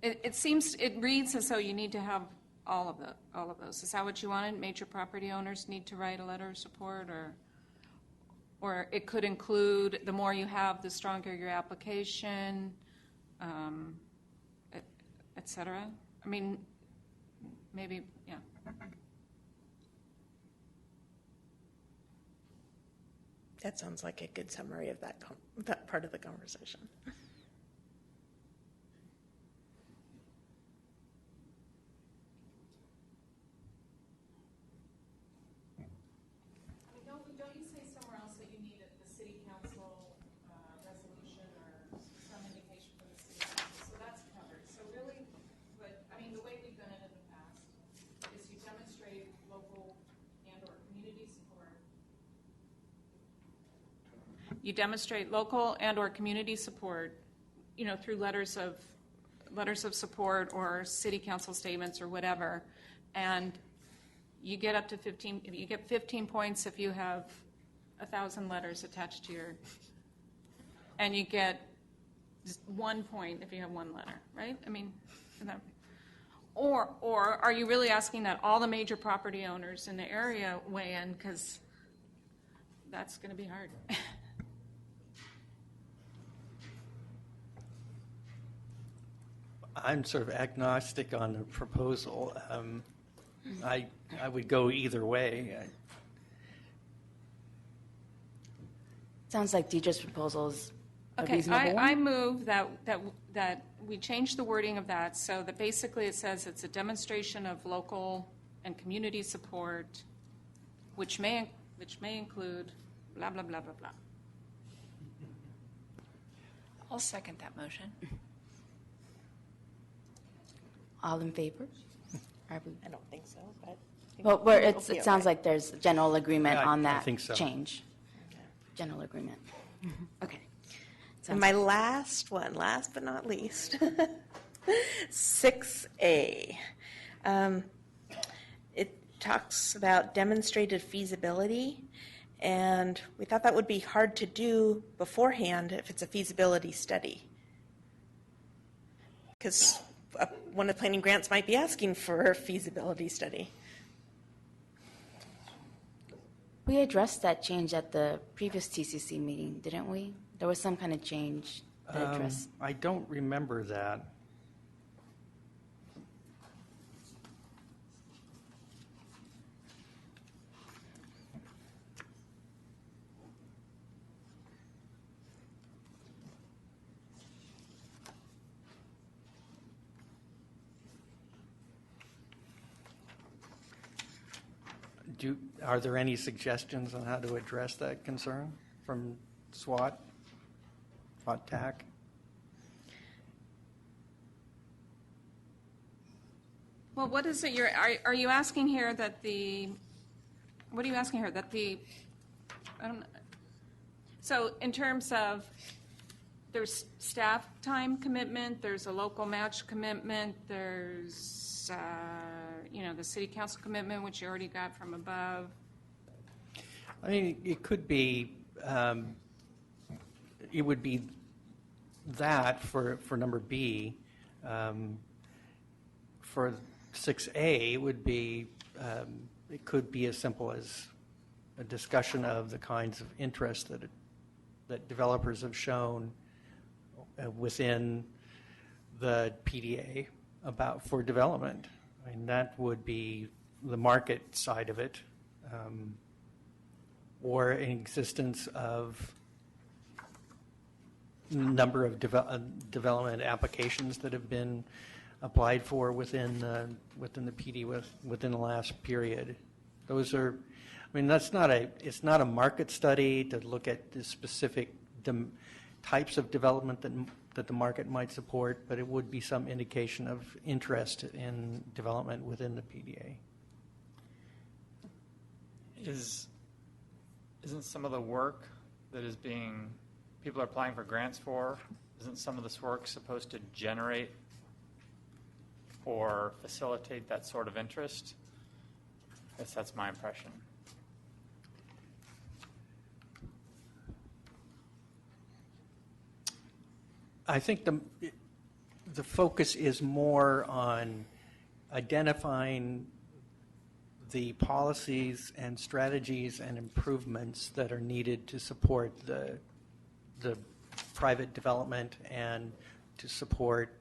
it reads as though you need to have all of those. Is that what you wanted? Major property owners need to write a letter of support, or it could include, the more you have, the stronger your application, et cetera. I mean, maybe, yeah. That sounds like a good summary of that part of the conversation. Don't you say somewhere else that you need the city council resolution or some indication from the city council? So that's covered. So really, the way we've done it in the past is you demonstrate local and/or community support. You demonstrate local and/or community support, through letters of support or city council statements or whatever, and you get up to 15, you get 15 points if you have 1,000 letters attached to your, and you get just 1 point if you have 1 letter, right? I mean, isn't that, or are you really asking that all the major property owners in the area weigh in? Because that's going to be hard. I'm sort of agnostic on the proposal. I would go either way. Sounds like Deidre's proposal is a Okay, reasonable one. I move that we change the wording of that so that basically it says it's a demonstration of local and community support, which may include blah, blah, blah, blah, blah. I'll second that motion. All in favor? Are we- I don't think so, but. Well, where It'll it be sounds okay. like there's general agreement Yeah, on I that think so. change. General agreement. Okay. And my last one, last but not least, 6A. It talks about demonstrated feasibility, and we thought that would be hard to do beforehand if it's a feasibility study. Because one of the planning grants might be asking for a feasibility study. We addressed that change at the previous TCC meeting, didn't we? There was some kind of change that addressed. I don't remember that. Are there any suggestions on how to address that concern from SWAT, TAC? Well, what is it are you asking here that what are you asking here? That I don't know. So in terms of, there's staff time commitment, there's a local match commitment, there's, the city council commitment, which you already got from above. I mean, it could be, it would be that for number B. For 6A, it would be, it could be as simple as a discussion of the kinds of interest that developers have shown within the PDA for development. I mean, that would be the market side of it, or an existence of number of development applications that have been applied for within the PD within the last period. Those are, I mean, it's not a market study to look at the specific types of development that the market might support, but it would be some indication of interest in development within the PDA. Isn't some of the work that people are applying for grants for, isn't some of this work supposed to generate or facilitate that sort of interest? I guess that's my impression. I think the focus is more on identifying the policies and strategies and improvements that are needed to support the private development and to support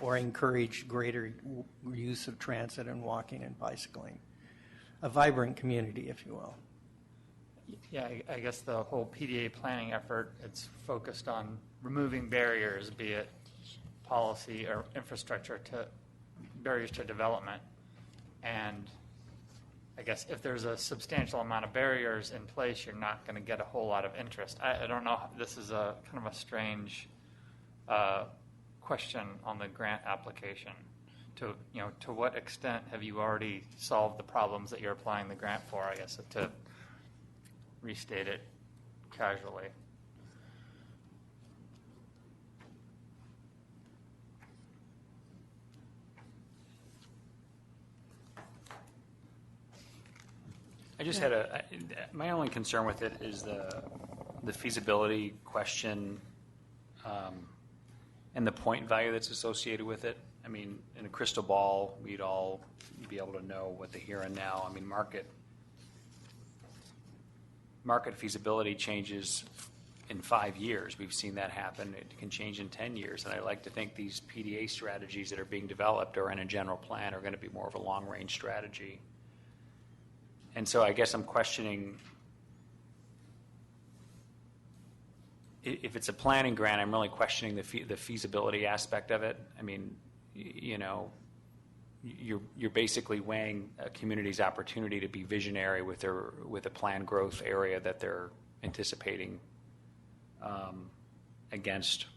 or encourage greater use of transit and walking and bicycling. A vibrant community, if you will. Yeah, I guess the whole PDA planning effort, it's focused on removing barriers, be it policy or infrastructure barriers to development. And I guess if there's a substantial amount of barriers in place, you're not going to get a whole lot of interest. I don't know, this is a kind of a strange question on the grant application. To what extent have you already solved the problems that you're applying the grant for, I guess, to restate it casually. I just had my only concern with it is the feasibility question and the point value that's associated with it. I mean, in a crystal ball, we'd all be able to know what the here and now. I mean, market feasibility changes in 5 years. We've seen that happen. It can change in 10 years. And I like to think these PDA strategies that are being developed or in a general plan are going to be more of a long-range strategy. And so I guess I'm questioning, if it's a planning grant, I'm really questioning the feasibility aspect of it. I mean, you know, you're basically weighing a community's opportunity to be visionary with a planned growth area that they're anticipating against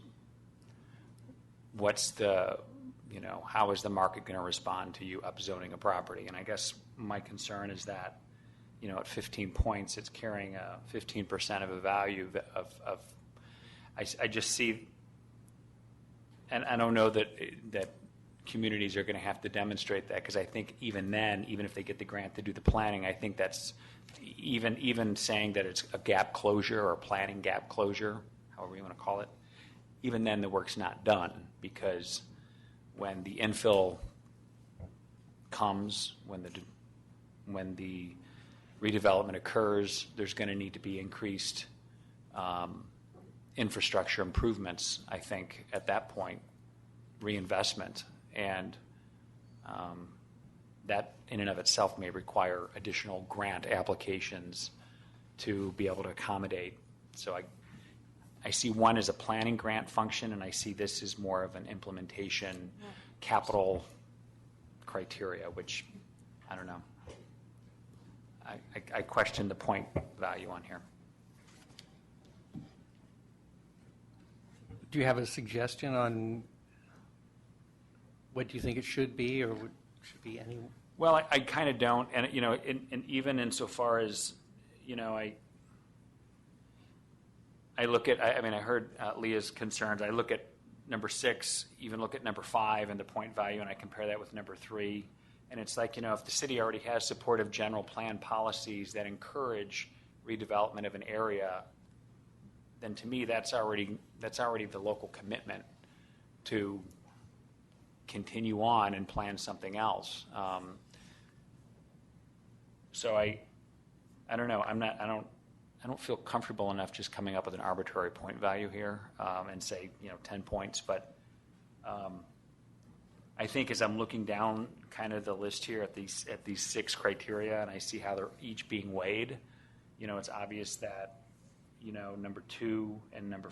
what's the, you know, how is the market going to respond to you upzoning a property? And I guess my concern is that, you know, at 15 points, it's carrying a 15% of a value of I just see, and I don't know that communities are going to have to demonstrate that, because I think even then, even if they get the grant to do the planning, I think that's even saying that it's a gap closure or a planning gap closure, however you want to call it, even then the work's not done, because when the infill comes, when the redevelopment occurs, there's going to need to be increased infrastructure improvements, I think, at that point, reinvestment. And that in and of itself may require additional grant applications to be able to accommodate. So I see one as a planning grant function, and I see this as more of an implementation capital criteria, which, I don't know. I question the point value on here. Do you have a suggestion on what do you think it should be, or should be any? Well, I kind of don't, and you know, and even insofar as, you know, I look at, I mean, I heard Leah's concerns. I look at number 6, even look at number 5 and the point value, and I compare that with number 3, and it's like, you know, if the city already has supportive general plan policies that encourage redevelopment of an area, then to me that's already the local commitment to continue on and plan something else. So I don't know. I don't feel comfortable enough just coming up with an arbitrary point value here and say, you know, 10 points. But I think as I'm looking down kind of the list here at these 6 criteria, and I see how they're each being weighed, you know, it's obvious that, you know, number 2 and number,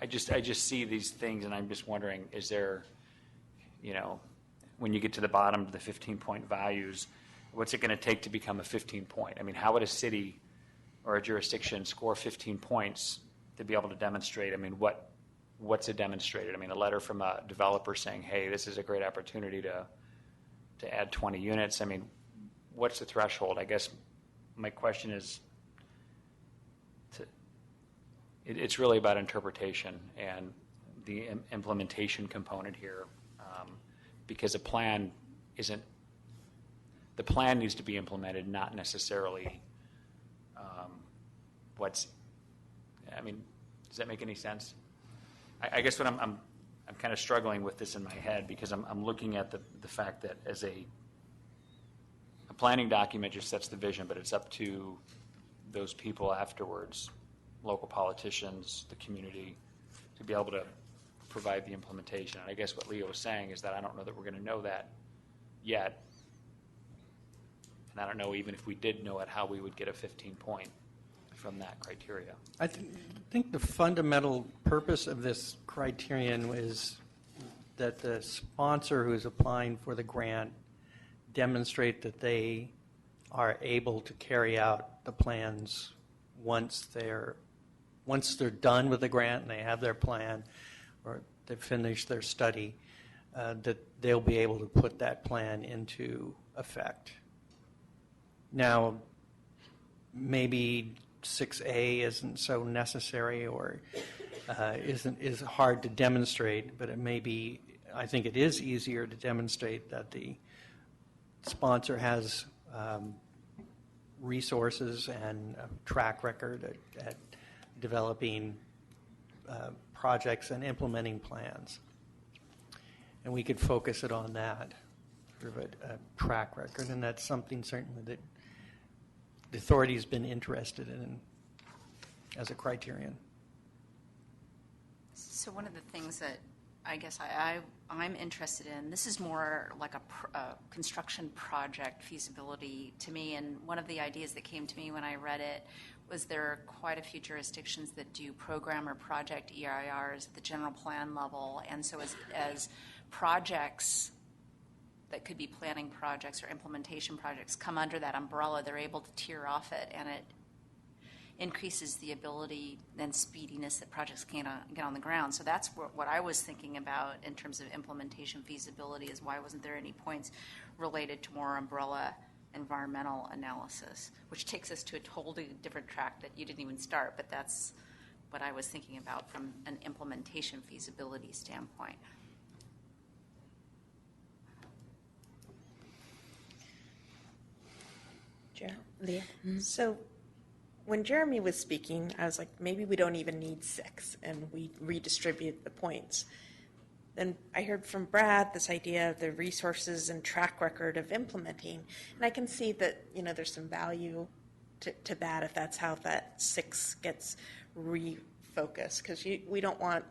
I just see these things, and I'm just wondering, is there, you know, when you get to the bottom of the 15-point values, what's it going to take to become a 15-point? I mean, how would a city or a jurisdiction score 15 points to be able to demonstrate? I mean, what's it demonstrated? I mean, a letter from a developer saying, hey, this is a great opportunity to add 20 units. I mean, what's the threshold? I guess my question is, it's really about interpretation and the implementation component here, because the plan needs to be implemented, not necessarily I mean, does that make any sense? I guess what I'm kind of struggling with this in my head, because I'm looking at the fact that as a planning document just sets the vision, but it's up to those people afterwards, local politicians, the community, to be able to provide the implementation. And I guess what Leo was saying is that I don't know that we're going to know that yet. And I don't know, even if we did know it, how we would get a 15-point from that criteria. I think the fundamental purpose of this criterion is that the sponsor who is applying for the grant demonstrate that they are able to carry out the plans once they're done with the grant and they have their plan, or they've finished their study, that they'll be able to put that plan into effect. Now, maybe 6A isn't so necessary, or is hard to demonstrate, but it may be, I think it is easier to demonstrate that the sponsor has resources and track record at developing projects and implementing plans. And we could focus it on that, sort of a track record, and that's something certainly that the authority has been interested in as a criterion. So one of the things that I guess I'm interested in, this is more like a construction project feasibility to me, and one of the ideas that came to me when I read it was there are quite a few jurisdictions that do program or project EIRs at the general plan level, and so as projects that could be planning projects or implementation projects come under that umbrella, they're able to tier off it, and it increases the ability and speediness that projects can get on the ground. So that's what I was thinking about in terms of implementation feasibility, is why wasn't there any points related to more umbrella environmental analysis, which takes us to a totally different track that you didn't even start, but that's what I was thinking about from an implementation feasibility standpoint. Leah? So when Jeremy was speaking, I was like, maybe we don't even need 6, and we redistribute the points. Then I heard from Brad this idea of the resources and track record of implementing, and I can see that, you know, there's some value to that if that's how that 6 gets refocused, because we don't want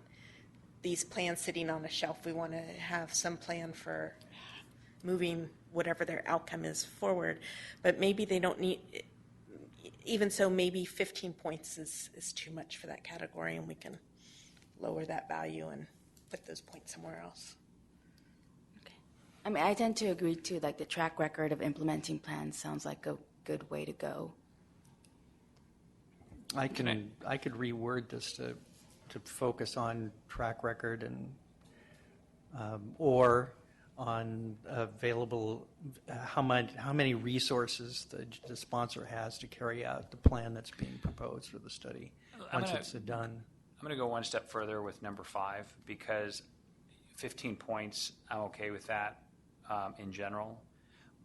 these plans sitting on a shelf. We want to have some plan for moving whatever their outcome is forward, but maybe they don't need, even so, maybe 15 points is too much for that category, and we can lower that value and put those points somewhere else. Okay. I mean, I tend to agree too, like the track record of implementing plans sounds like a good way to go. I could reword this to focus on track record and or on available, how many resources the sponsor has to carry out the plan that's being proposed for the study once it's done. I'm going to go one step further with number 5, because 15 points, I'm okay with that in general.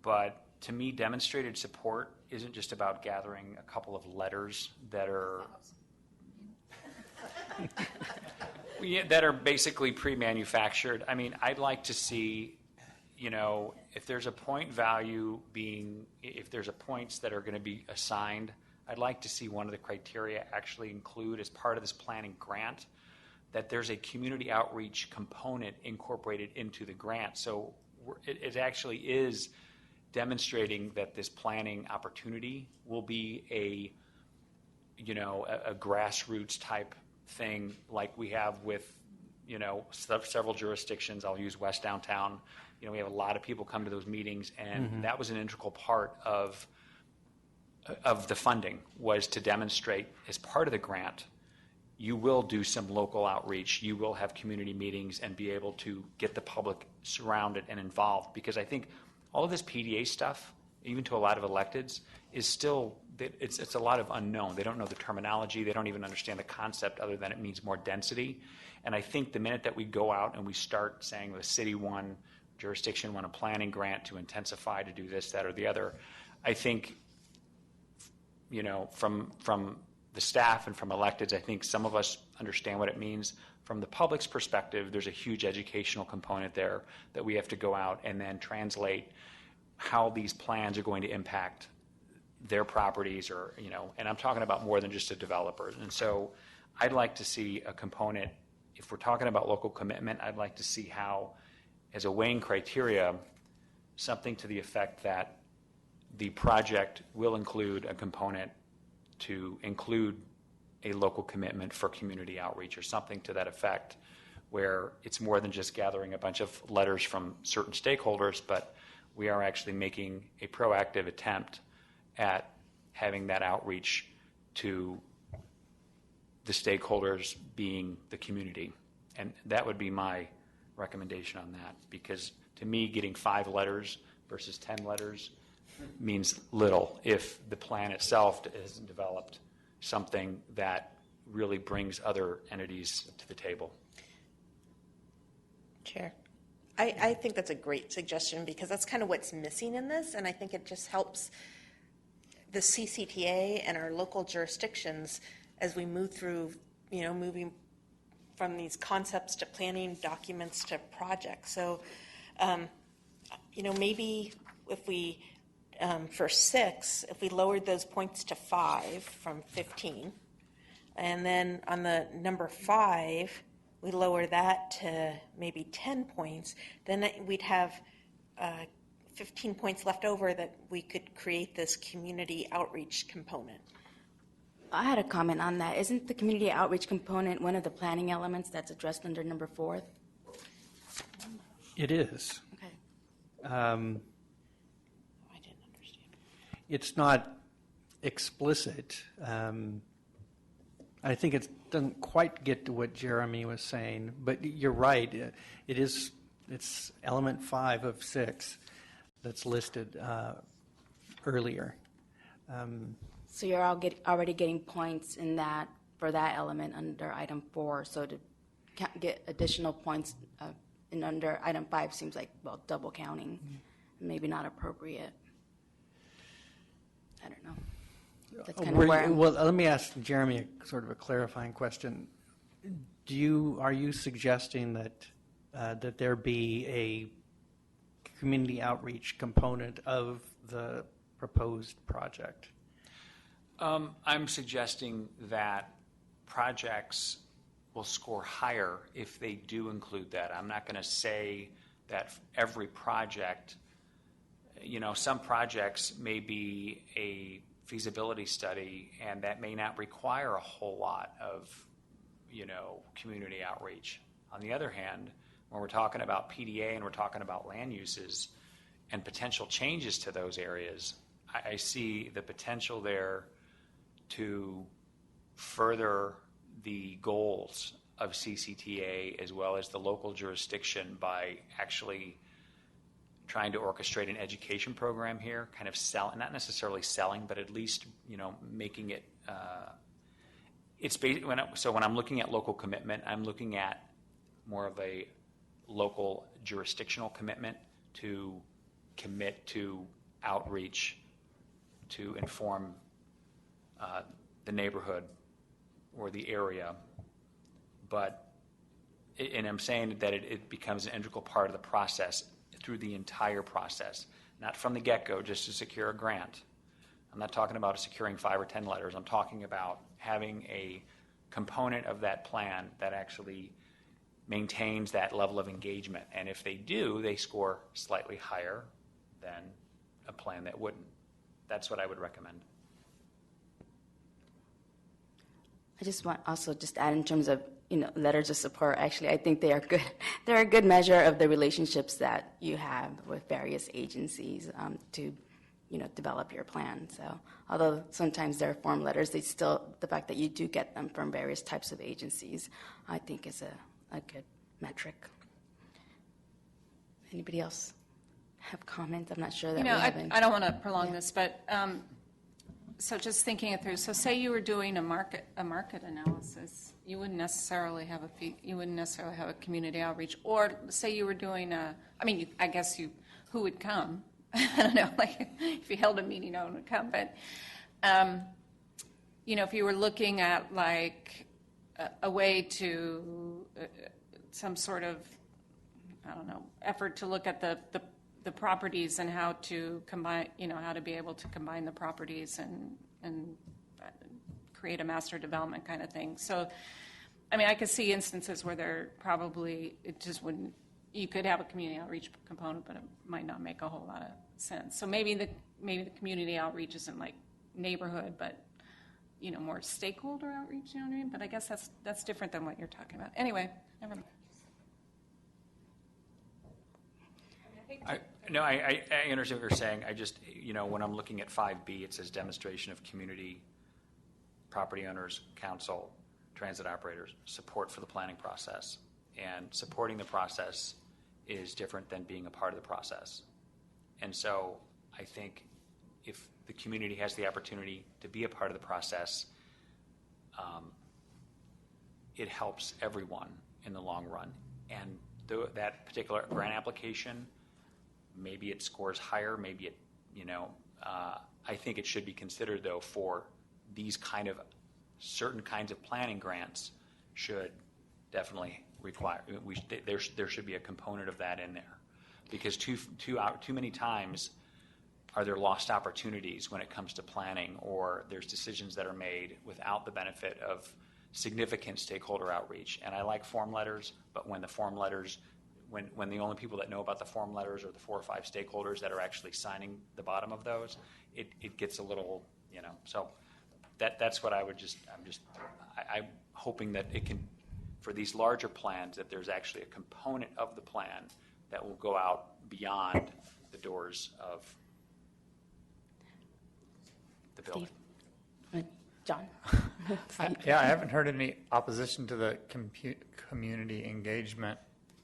But to me, demonstrated support isn't just about gathering a couple of letters that are that are basically pre-manufactured. I mean, I'd like to see, you know, if there's a point value if there's a points that are going to be assigned, I'd like to see one of the criteria actually include, as part of this planning grant, that there's a community outreach component incorporated into the grant. So it actually is demonstrating that this planning opportunity will be a grassroots type thing like we have with, you know, several jurisdictions. I'll use West Downtown. You know, we have a lot of people come to those meetings, and that was an integral part of the funding, was to demonstrate, as part of the grant, you will do some local outreach, you will have community meetings and be able to get the public surrounded and involved. Because I think all of this PDA stuff, even to a lot of electeds, is still, it's a lot of unknown. They don't know the terminology, they don't even understand the concept other than it means more density. And I think the minute that we go out and we start saying the city won, jurisdiction won a planning grant to intensify, to do this, that, or the other, I think, you know, from the staff and from electeds, I think some of us understand what it means. From the public's perspective, there's a huge educational component there that we have to go out and then translate how these plans are going to impact their properties, or, you know, and I'm talking about more than just a developer. And so I'd like to see a component, if we're talking about local commitment, I'd like to see how, as a weighing criteria, something to the effect that the project will include a component to include a local commitment for community outreach, or something to that effect, where it's more than just gathering a bunch of letters from certain stakeholders, but we are actually making a proactive attempt at having that outreach to the stakeholders, being the community. And that would be my recommendation on that, because to me, getting 5 letters versus 10 letters means little if the plan itself hasn't developed something that really brings other entities to the table. Chair, I think that's a great suggestion, because that's kind of what's missing in this, and I think it just helps. the CCTA and our local jurisdictions as we move through, moving from these concepts to planning documents to projects. So, maybe if we, for 6, if we lowered those points to 5 from 15, and then on the number 5, we lower that to maybe 10 points, then we'd have 15 points left over that we could create this community outreach component. I had a comment on that. Isn't the community outreach component one of the planning elements that's addressed under number 4? It is. Okay. I didn't understand. It's not explicit. I think it doesn't quite get to what Jeremy was saying, but you're right. It's element 5 of 6 that's listed earlier. So you're already getting points in that for that element under item 4. So to get additional points in under item 5 seems like, well, double counting, maybe not appropriate. I don't know. That's kind of where I'm. Well, let me ask Jeremy sort of a clarifying question. Are you suggesting that there be a community outreach component of the proposed project? I'm suggesting that projects will score higher if they do include that. I'm not going to say that every project, some projects may be a feasibility study and that may not require a whole lot of, community outreach. On the other hand, when we're talking about PDA and we're talking about land uses and potential changes to those areas, I see the potential there to further the goals of CCTA as well as the local jurisdiction by actually trying to orchestrate an education program here, kind of not necessarily selling, but at least, making it, when I'm looking at local commitment, I'm looking at more of a local jurisdictional commitment to commit to outreach to inform the neighborhood or the area. And I'm saying that it becomes an integral part of the process through the entire process, not from the get-go just to secure a grant. I'm not talking about securing 5 or 10 letters. I'm talking about having a component of that plan that actually maintains that level of engagement. And if they do, they score slightly higher than a plan that wouldn't. That's what I would recommend. I just want also just add in terms of letters of support. Actually, I think they are good. They're a good measure of the relationships that you have with various agencies to develop your plan. So although sometimes they're form letters, the fact that you do get them from various types of agencies, I think is a good metric. Anybody else have comments? I'm not sure that we have any. I don't want to prolong this, but so just thinking it through. So say you were doing a market analysis, you wouldn't necessarily have a community outreach, or say you were doing I guess who would come? I don't know, like if you held a meeting, no one would come, but if you were looking at like a way to some sort of, effort to look at the properties and how to combine, how to be able to combine the properties and create a master development kind of thing. So, I could see instances where it just wouldn't, you could have a community outreach component, but it might not make a whole lot of sense. So maybe the community outreach isn't like neighborhood, but, more stakeholder outreach, you know what I mean? But I guess that's different than what you're talking about. Anyway, never mind. I understand what you're saying. I just, when I'm looking at 5B, it says demonstration of community, property owners, council, transit operators, support for the planning process. And supporting the process is different than being a part of the process. And so I think if the community has the opportunity to be a part of the process, it helps everyone in the long run. And that particular grant application, maybe it scores higher, maybe it, I think it should be considered, though, for these kind of, certain kinds of planning grants should definitely require, there should be a component of that in there. Because too many times are there lost opportunities when it comes to planning, or there's decisions that are made without the benefit of significant stakeholder outreach. And I like form letters, but when the form letters, when the only people that know about the form letters are the 4 or 5 stakeholders that are actually signing the bottom of those, it gets a little, so that's what I'm hoping that it can, for these larger plans, that there's actually a component of the plan that will go out beyond the doors of the building. Steve? John? Yeah, I haven't heard any opposition to the community engagement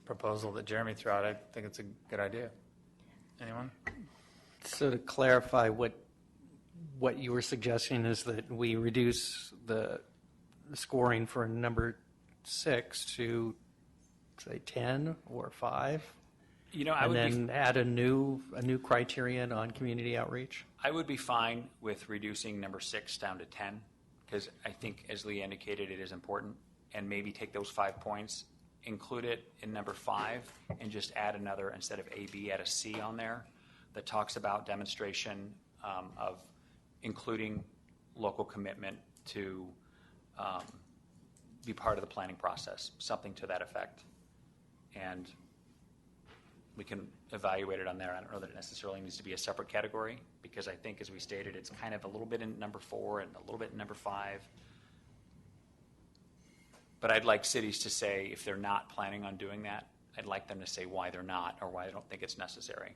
proposal that Jeremy threw out. I think it's a good idea. Anyone? So to clarify, what you were suggesting is that we reduce the scoring for number 6 to, say, 10 or 5? And then add a new criterion on community outreach? I would be fine with reducing number 6 down to 10, because I think, as Lee indicated, it is important, and maybe take those 5 points, include it in number 5, and just add another, instead of A, B, add a C on there that talks about demonstration of including local commitment to be part of the planning process, something to that effect. And we can evaluate it on there. I don't know that it necessarily needs to be a separate category, because I think, as we stated, it's kind of a little bit in number 4 and a little bit in number 5. But I'd like cities to say, if they're not planning on doing that, I'd like them to say why they're not, or why they don't think it's necessary.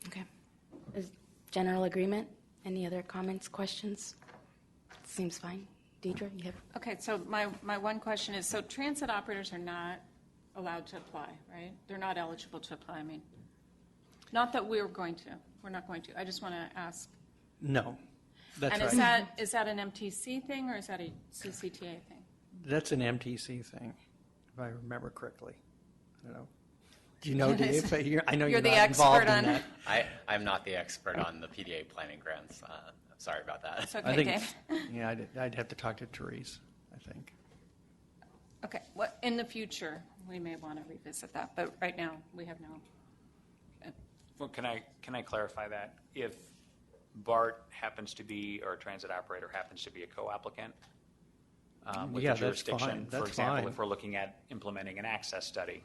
Okay. Is general agreement? Any other comments, questions? Seems fine. Deidre, you have? Okay, so my one question is, so transit operators are not allowed to apply, right? They're not eligible to apply, I mean. Not that we're going to. We're not going to. I just want to ask. No, that's and right. is that an MTC thing, or is that a CCTA thing? That's an MTC thing, if I remember correctly. I don't know. Do you know, Dave? I know you're the not involved expert in on- that. I'm not the expert on the PDA planning grants. Sorry about that. It's okay, I think, Dave. yeah, I'd have to talk to Therese, I think. Okay, well, in the future, we may want to revisit that, but right now, we have no. Well, can I clarify that? If BART happens to be, or a transit operator happens to be a co-applicant with Yeah, a jurisdiction, that's fine. for That's example, fine. if we're looking at implementing an access study,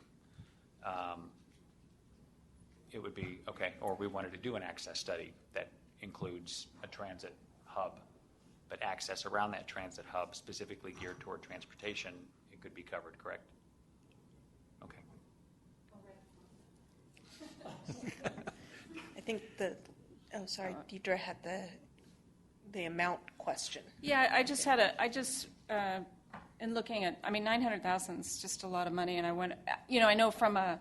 it would be, okay, or we wanted to do an access study that includes a transit hub, but access around that transit hub specifically geared toward transportation, it could be covered, correct? Okay. I think Deidre had the amount question. Yeah, I just in looking at, I mean, 900,000 is just a lot of money, and I know from a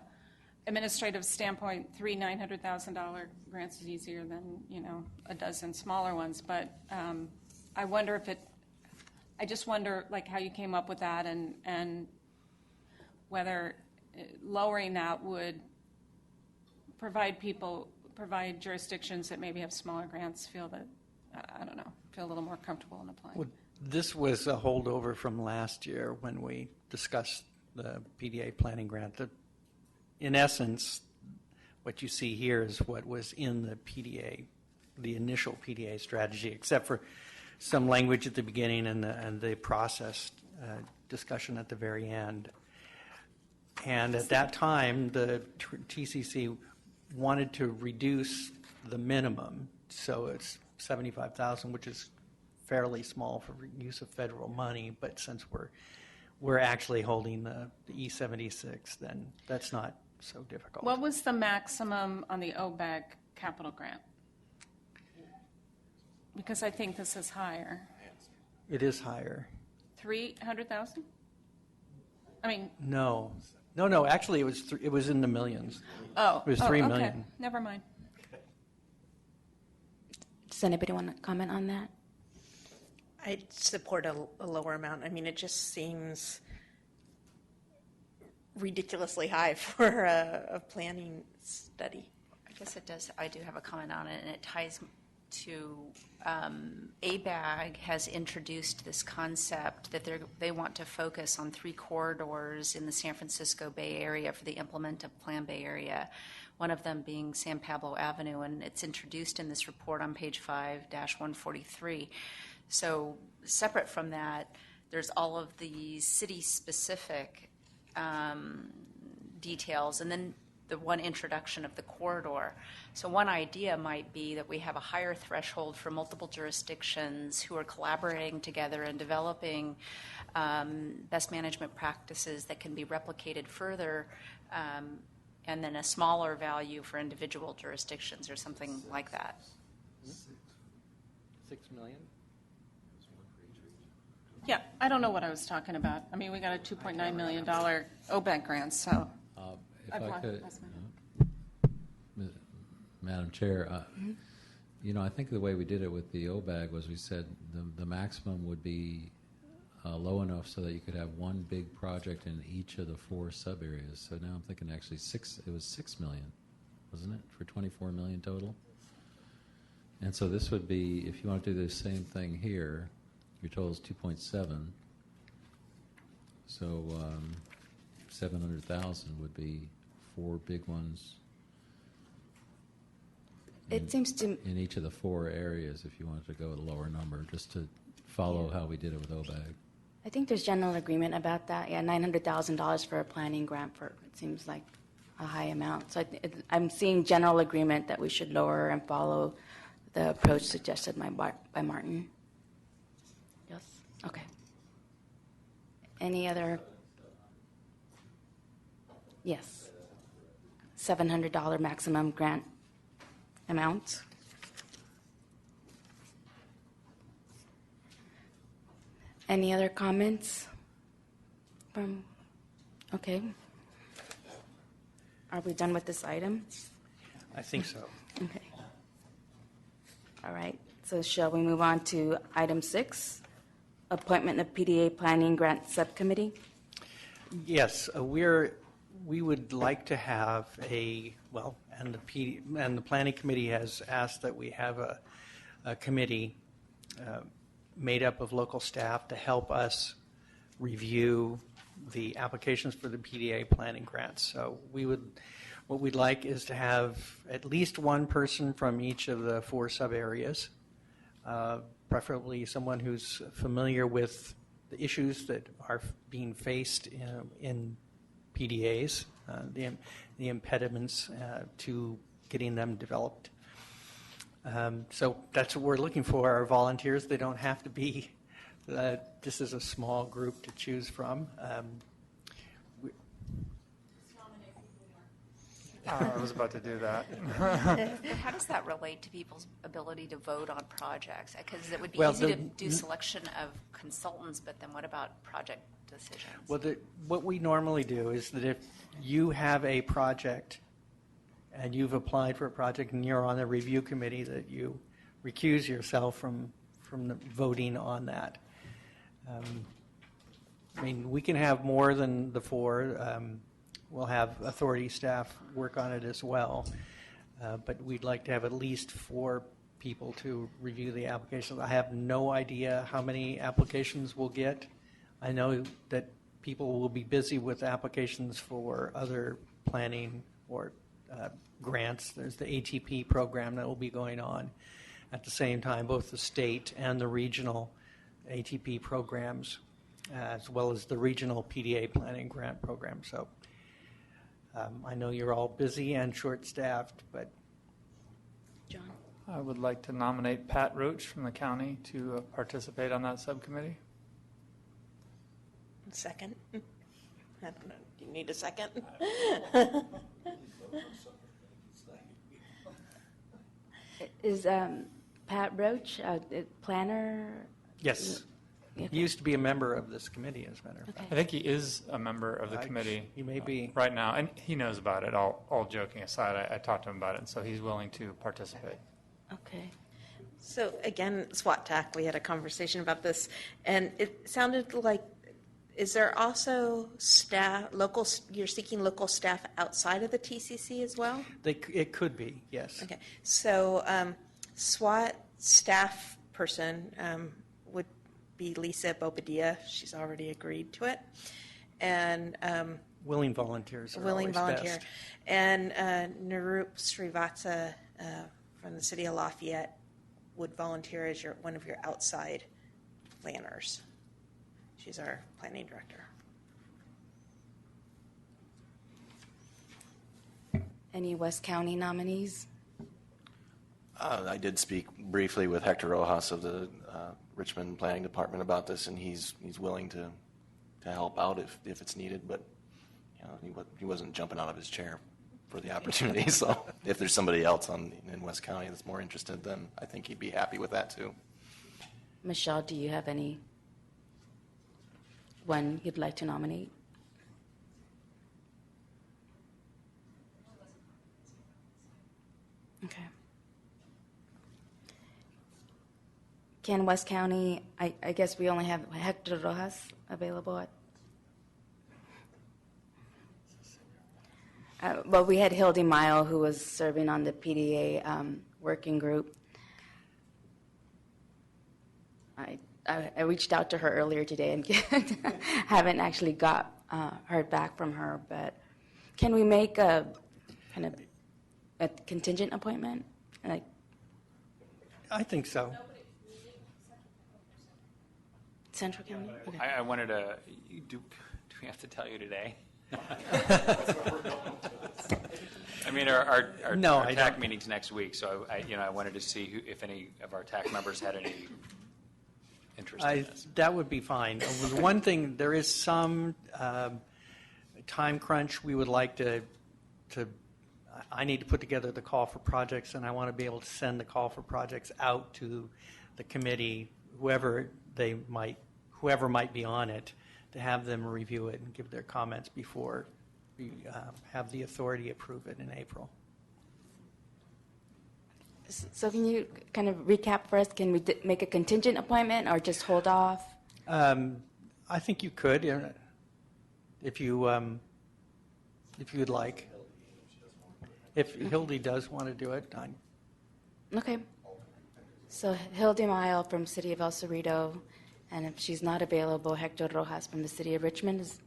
administrative standpoint, 3 $900,000 grants is easier than, a dozen smaller ones, but I wonder I just wonder, like, how you came up with that, and whether lowering that would provide jurisdictions that maybe have smaller grants feel a little more comfortable in applying. Well, this was a holdover from last year when we discussed the PDA planning grant. In essence, what you see here is what was in the PDA, the initial PDA strategy, except for some language at the beginning and the process discussion at the very end. And at that time, the TCC wanted to reduce the minimum, so it's $75,000, which is fairly small for use of federal money. But since we're actually holding the E76, then that's not so difficult. What was the maximum on the OBAG capital grant? Because I think this is higher. It is higher. 300,000? I mean. No. Actually, it was in the millions. Oh. It was $3 okay. million. Never mind. Does anybody want to comment on that? I support a lower amount. I mean, it just seems ridiculously high for a planning study. guess it does, I do have a comment on it, and it ties to ABAG has introduced this concept that they want to focus on 3 corridors in the San Francisco Bay Area for the implement of Plan Bay Area, one of them being San Pablo Avenue, and it's introduced in this report on page 5-143. So separate from that, there's all of the city-specific details, and then the one introduction of the corridor. So one idea might be that we have a higher threshold for multiple jurisdictions who are collaborating together and developing best management practices that can be replicated further, and then a smaller value for individual jurisdictions or something like that. 6 million? Yeah, I don't know what I was talking about. I mean, we got a $2.9 million OBAG grant, so. If I I brought- could, that's Madam Chair, you know, I think the way we did it with the OBAG was we said the maximum would be low enough so that you could have one big project in each of the 4 sub-areas. So now I'm thinking actually it was 6 million, wasn't it, for 24 million total? And so this would be, if you want to do the same thing here, your total is 2.7. So 700,000 would be 4 big ones. It seems to, In each of the 4 areas, if you wanted to go with a lower number, just to follow how we did it with OBAG. I think there's general agreement about that. Yeah, $900,000 for a planning grant for, it seems like a high amount. So I'm seeing general agreement that we should lower and follow the approach suggested by Martin. Yes? Okay. Any other? Yes. $700 maximum grant amount. Any other comments from, okay. Are we done with this item? I think so. Okay. All right, so shall we move on to item 6, appointment of PDA Planning Grant Subcommittee? Yes, we would like to have and the Planning Committee has asked that we have a committee made up of local staff to help us review the applications for the PDA planning grants. So what we'd like is to have at least one person from each of the 4 sub-areas, preferably someone who's familiar with the issues that are being faced in PDAs, the impediments to getting them developed. So that's what we're looking for, are volunteers. They don't have to be, this is a small group to choose from. I was about to do that. How does that relate to people's ability to vote on projects? Because it would be Well, easy to do selection of consultants, but then what about project decisions? Well, what we normally do is that if you have a project and you've applied for a project and you're on the review committee, that you recuse yourself from the voting on that. I mean, we can have more than the 4. We'll have authority staff work on it as well, but we'd like to have at least 4 people to review the applications. I have no idea how many applications we'll get. I know that people will be busy with applications for other planning or grants. There's the ATP program that will be going on at the same time, both the state and the regional ATP programs, as well as the regional PDA planning grant program. So I know you're all busy and short-staffed, but. John? I would like to nominate Pat Roach from the county to participate on that subcommittee. Second? I don't know. Do you need a second? Is Pat Roach a planner? Yes. Okay. He used to be a member of this committee, as a matter of fact. I think he is a member of the committee. He may be. Right now, and he knows about it, all joking aside. I talked to him about it, and so he's willing to participate. Okay. So again, SWAT TAC, we had a conversation about this, and it sounded like Is there also staff, you're seeking local staff outside of the TCC as well? It could be, yes. Okay, so SWAT staff person would be Lisa Bobadilla. She's already agreed to it. And Willing volunteers are willing always volunteer. best. And Narup Srivatsa from the city of Lafayette would volunteer as one of your outside planners. She's our planning director. Any West County nominees? I did speak briefly with Hector Rojas of the Richmond Planning Department about this, and he's willing to help out if it's needed, but he wasn't jumping out of his chair for the opportunity. So if there's somebody else in West County that's more interested, then I think he'd be happy with that too. Michelle, do you have any one you'd like to nominate? Okay. Can West County, I guess we only have Hector Rojas available at, but we had Hildy Mile, who was serving on the PDA working group. I reached out to her earlier today and haven't actually heard back from her, but can we make a kind of a contingent appointment? Like, I think so. Central County? Okay. I wanted to, do we have to tell you today? I mean, our No, I TAC don't. meeting's next week, so I wanted to see if any of our TAC members had any interest in this. That would be fine. One thing, there is some time crunch. We would like to, I need to put together the call for projects, and I want to be able to send the call for projects out to the committee, whoever might be on it, to have them review it and give their comments before we have the authority approve it in April. So can you kind of recap for us? Can we make a contingent appointment or just hold off? I think you could, if you would like. If Hildy does want to do it, Okay. So Hildy Mile from City of El Cerrito, and if she's not available, Hector Rojas from the City of Richmond is.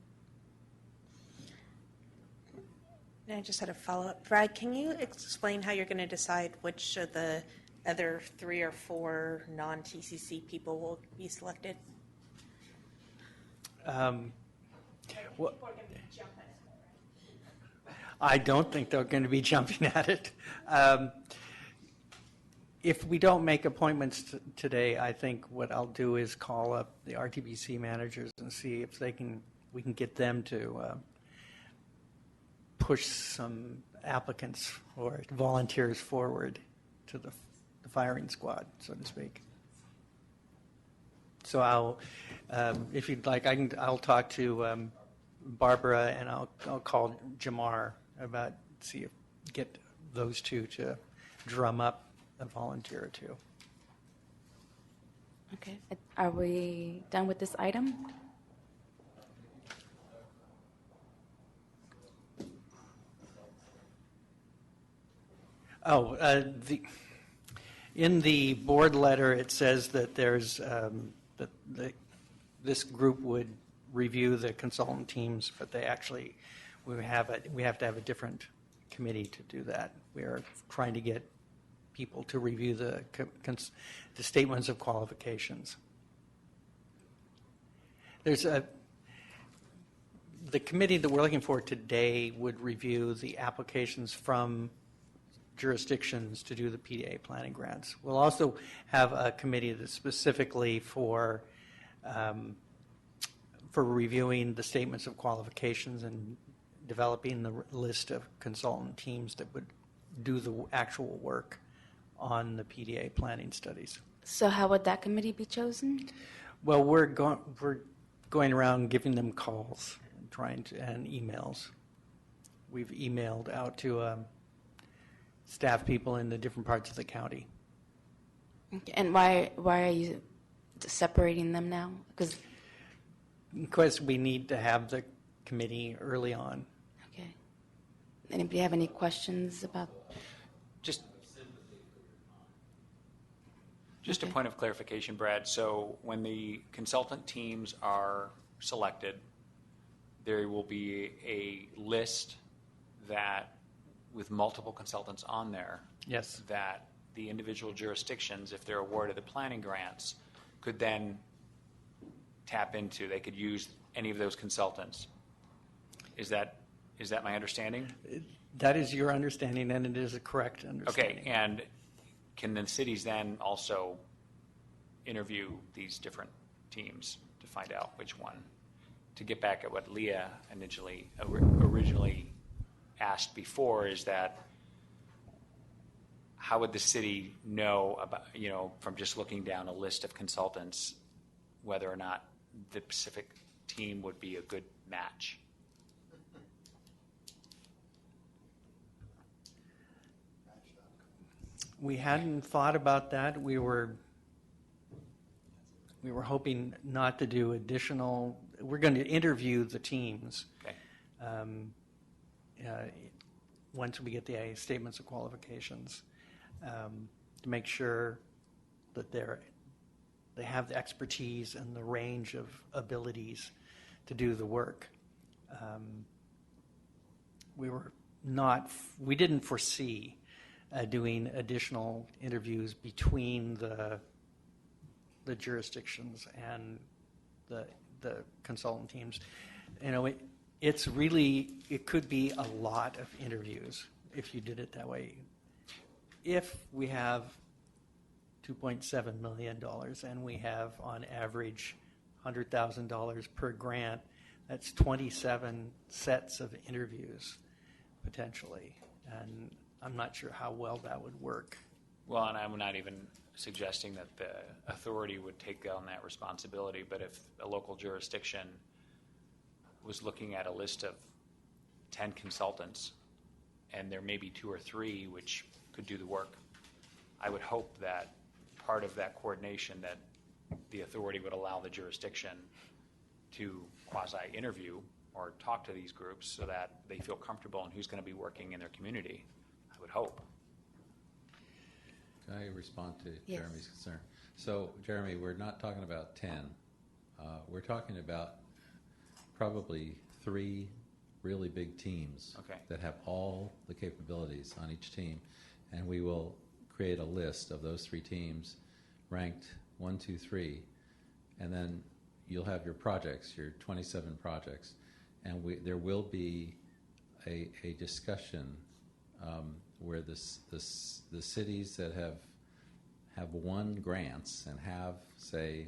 And I just had a follow-up. Brad, can you explain how you're going to decide which of the other 3 or 4 non-TCC people will be selected? Well, I don't think they're going to be jumping at it. If we don't make appointments today, I think what I'll do is call up the RTBC managers and see if we can get them to push some applicants or volunteers forward to the firing squad, so to speak. So I'll, if you'd like, I'll talk to Barbara, and I'll call Jamar about get those two to drum up a volunteer or two. Okay. Are we done with this item? Oh, in the board letter, it says that there's this group would review the consultant teams, but we have to have a different committee to do that. We are trying to get people to review the statements of qualifications. The committee that we're looking for today would review the applications from jurisdictions to do the PDA planning grants. We'll also have a committee that's specifically for reviewing the statements of qualifications and developing the list of consultant teams that would do the actual work on the PDA planning studies. So how would that committee be chosen? Well, we're going around giving them calls and emails. We've emailed out to staff people in the different parts of the county. Okay. And why are you separating them now? Because because we need to have the committee early on. Okay. Anybody have any questions about? Just a point of clarification, Brad. So when the consultant teams are selected, there will be a list that, with multiple consultants on there, Yes. that the individual jurisdictions, if they're awarded the planning grants, could then tap into. They could use any of those consultants. Is that my understanding? That is your understanding, and it is a correct understanding. Okay, and can the cities then also interview these different teams to find out which one? To get back at what Leah originally asked before, is that how would the city know about, from just looking down a list of consultants, whether or not the Pacific team would be a good match? We hadn't thought about that. We were hoping not to do additional. We're going to interview the teams. Okay. Once we get the statements of qualifications, to make sure that they have the expertise and the range of abilities to do the work. We didn't foresee doing additional interviews between the jurisdictions and the consultant teams. It could be a lot of interviews if you did it that way. If we have $2.7 million and we have on average $100,000 per grant, that's 27 sets of interviews potentially. And I'm not sure how well that would work. Well, and I'm not even suggesting that the authority would take on that responsibility, but if a local jurisdiction was looking at a list of 10 consultants and there may be 2 or 3 which could do the work, I would hope that part of that coordination, that the authority would allow the jurisdiction to quasi-interview or talk to these groups so that they feel comfortable in who's going to be working in their community. I would hope. Can I respond to Yes. Jeremy's concern? So, Jeremy, we're not talking about 10. We're talking about probably 3 really big teams Okay. that have all the capabilities on each team, and we will create a list of those 3 teams ranked 1, 2, 3, and then you'll have your projects, your 27 projects, and there will be a discussion where the cities that have won grants and have, say,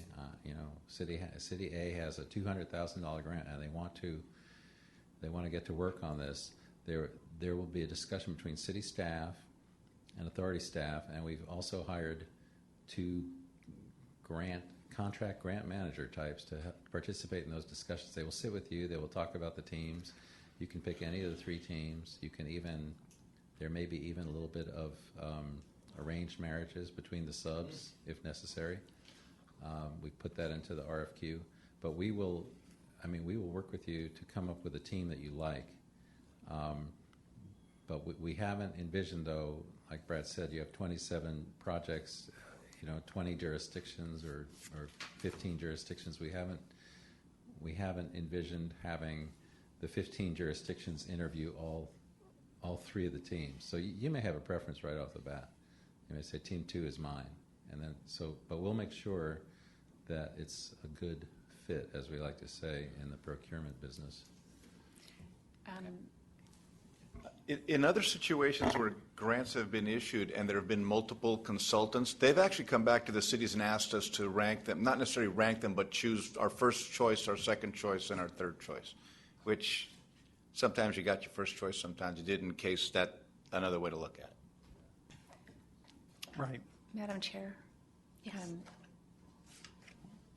City A has a $200,000 grant and they want to get to work on this. There will be a discussion between city staff and authority staff, and we've also hired 2 contract grant manager types to participate in those discussions. They will sit with you. They will talk about the teams. You can pick any of the 3 teams. You can there may be even a little bit of arranged marriages between the subs if necessary. We put that into the RFQ, but we will work with you to come up with a team that you like. But we haven't envisioned, though, like Brad said, you have 27 projects, 20 jurisdictions or 15 jurisdictions. We haven't envisioned having the 15 jurisdictions interview all 3 of the teams. So you may have a preference right off the bat. You may say team 2 is mine, but we'll make sure that it's a good fit, as we like to say in the procurement business. In other situations where grants have been issued and there have been multiple consultants, they've actually come back to the cities and asked us to rank them, not necessarily rank them, but choose our first choice, our second choice, and our third choice, which sometimes you got your first choice, sometimes you didn't, in case that's another way to look at it. Right. Madam Chair? Yes.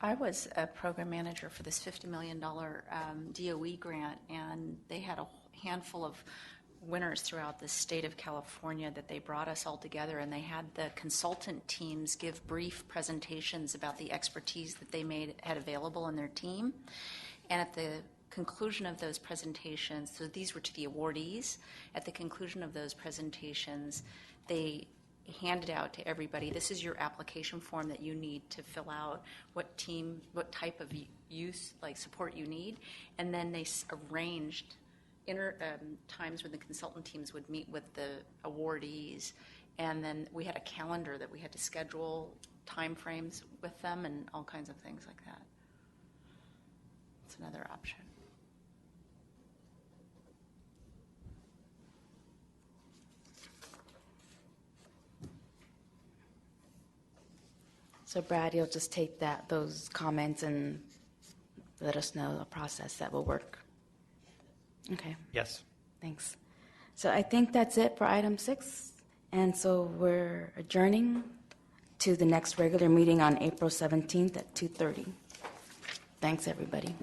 I was a program manager for this $50 million DOE grant, and they had a handful of winners throughout the state of California that they brought us all together, and they had the consultant teams give brief presentations about the expertise that they had available in their team. And at the conclusion of those presentations, so these were to the awardees, at the conclusion of those presentations, they handed out to everybody, this is your application form that you need to fill out, what type of use, like support you need, and then they arranged times when the consultant teams would meet with the awardees, and then we had a calendar that we had to schedule timeframes with them and all kinds of things like that. It's another option. So Brad, you'll just take those comments and let us know a process that will work. Okay, Yes. thanks. So I think that's it for item 6. And so we're adjourning to the next regular meeting on April 17th at 2:30. Thanks, everybody.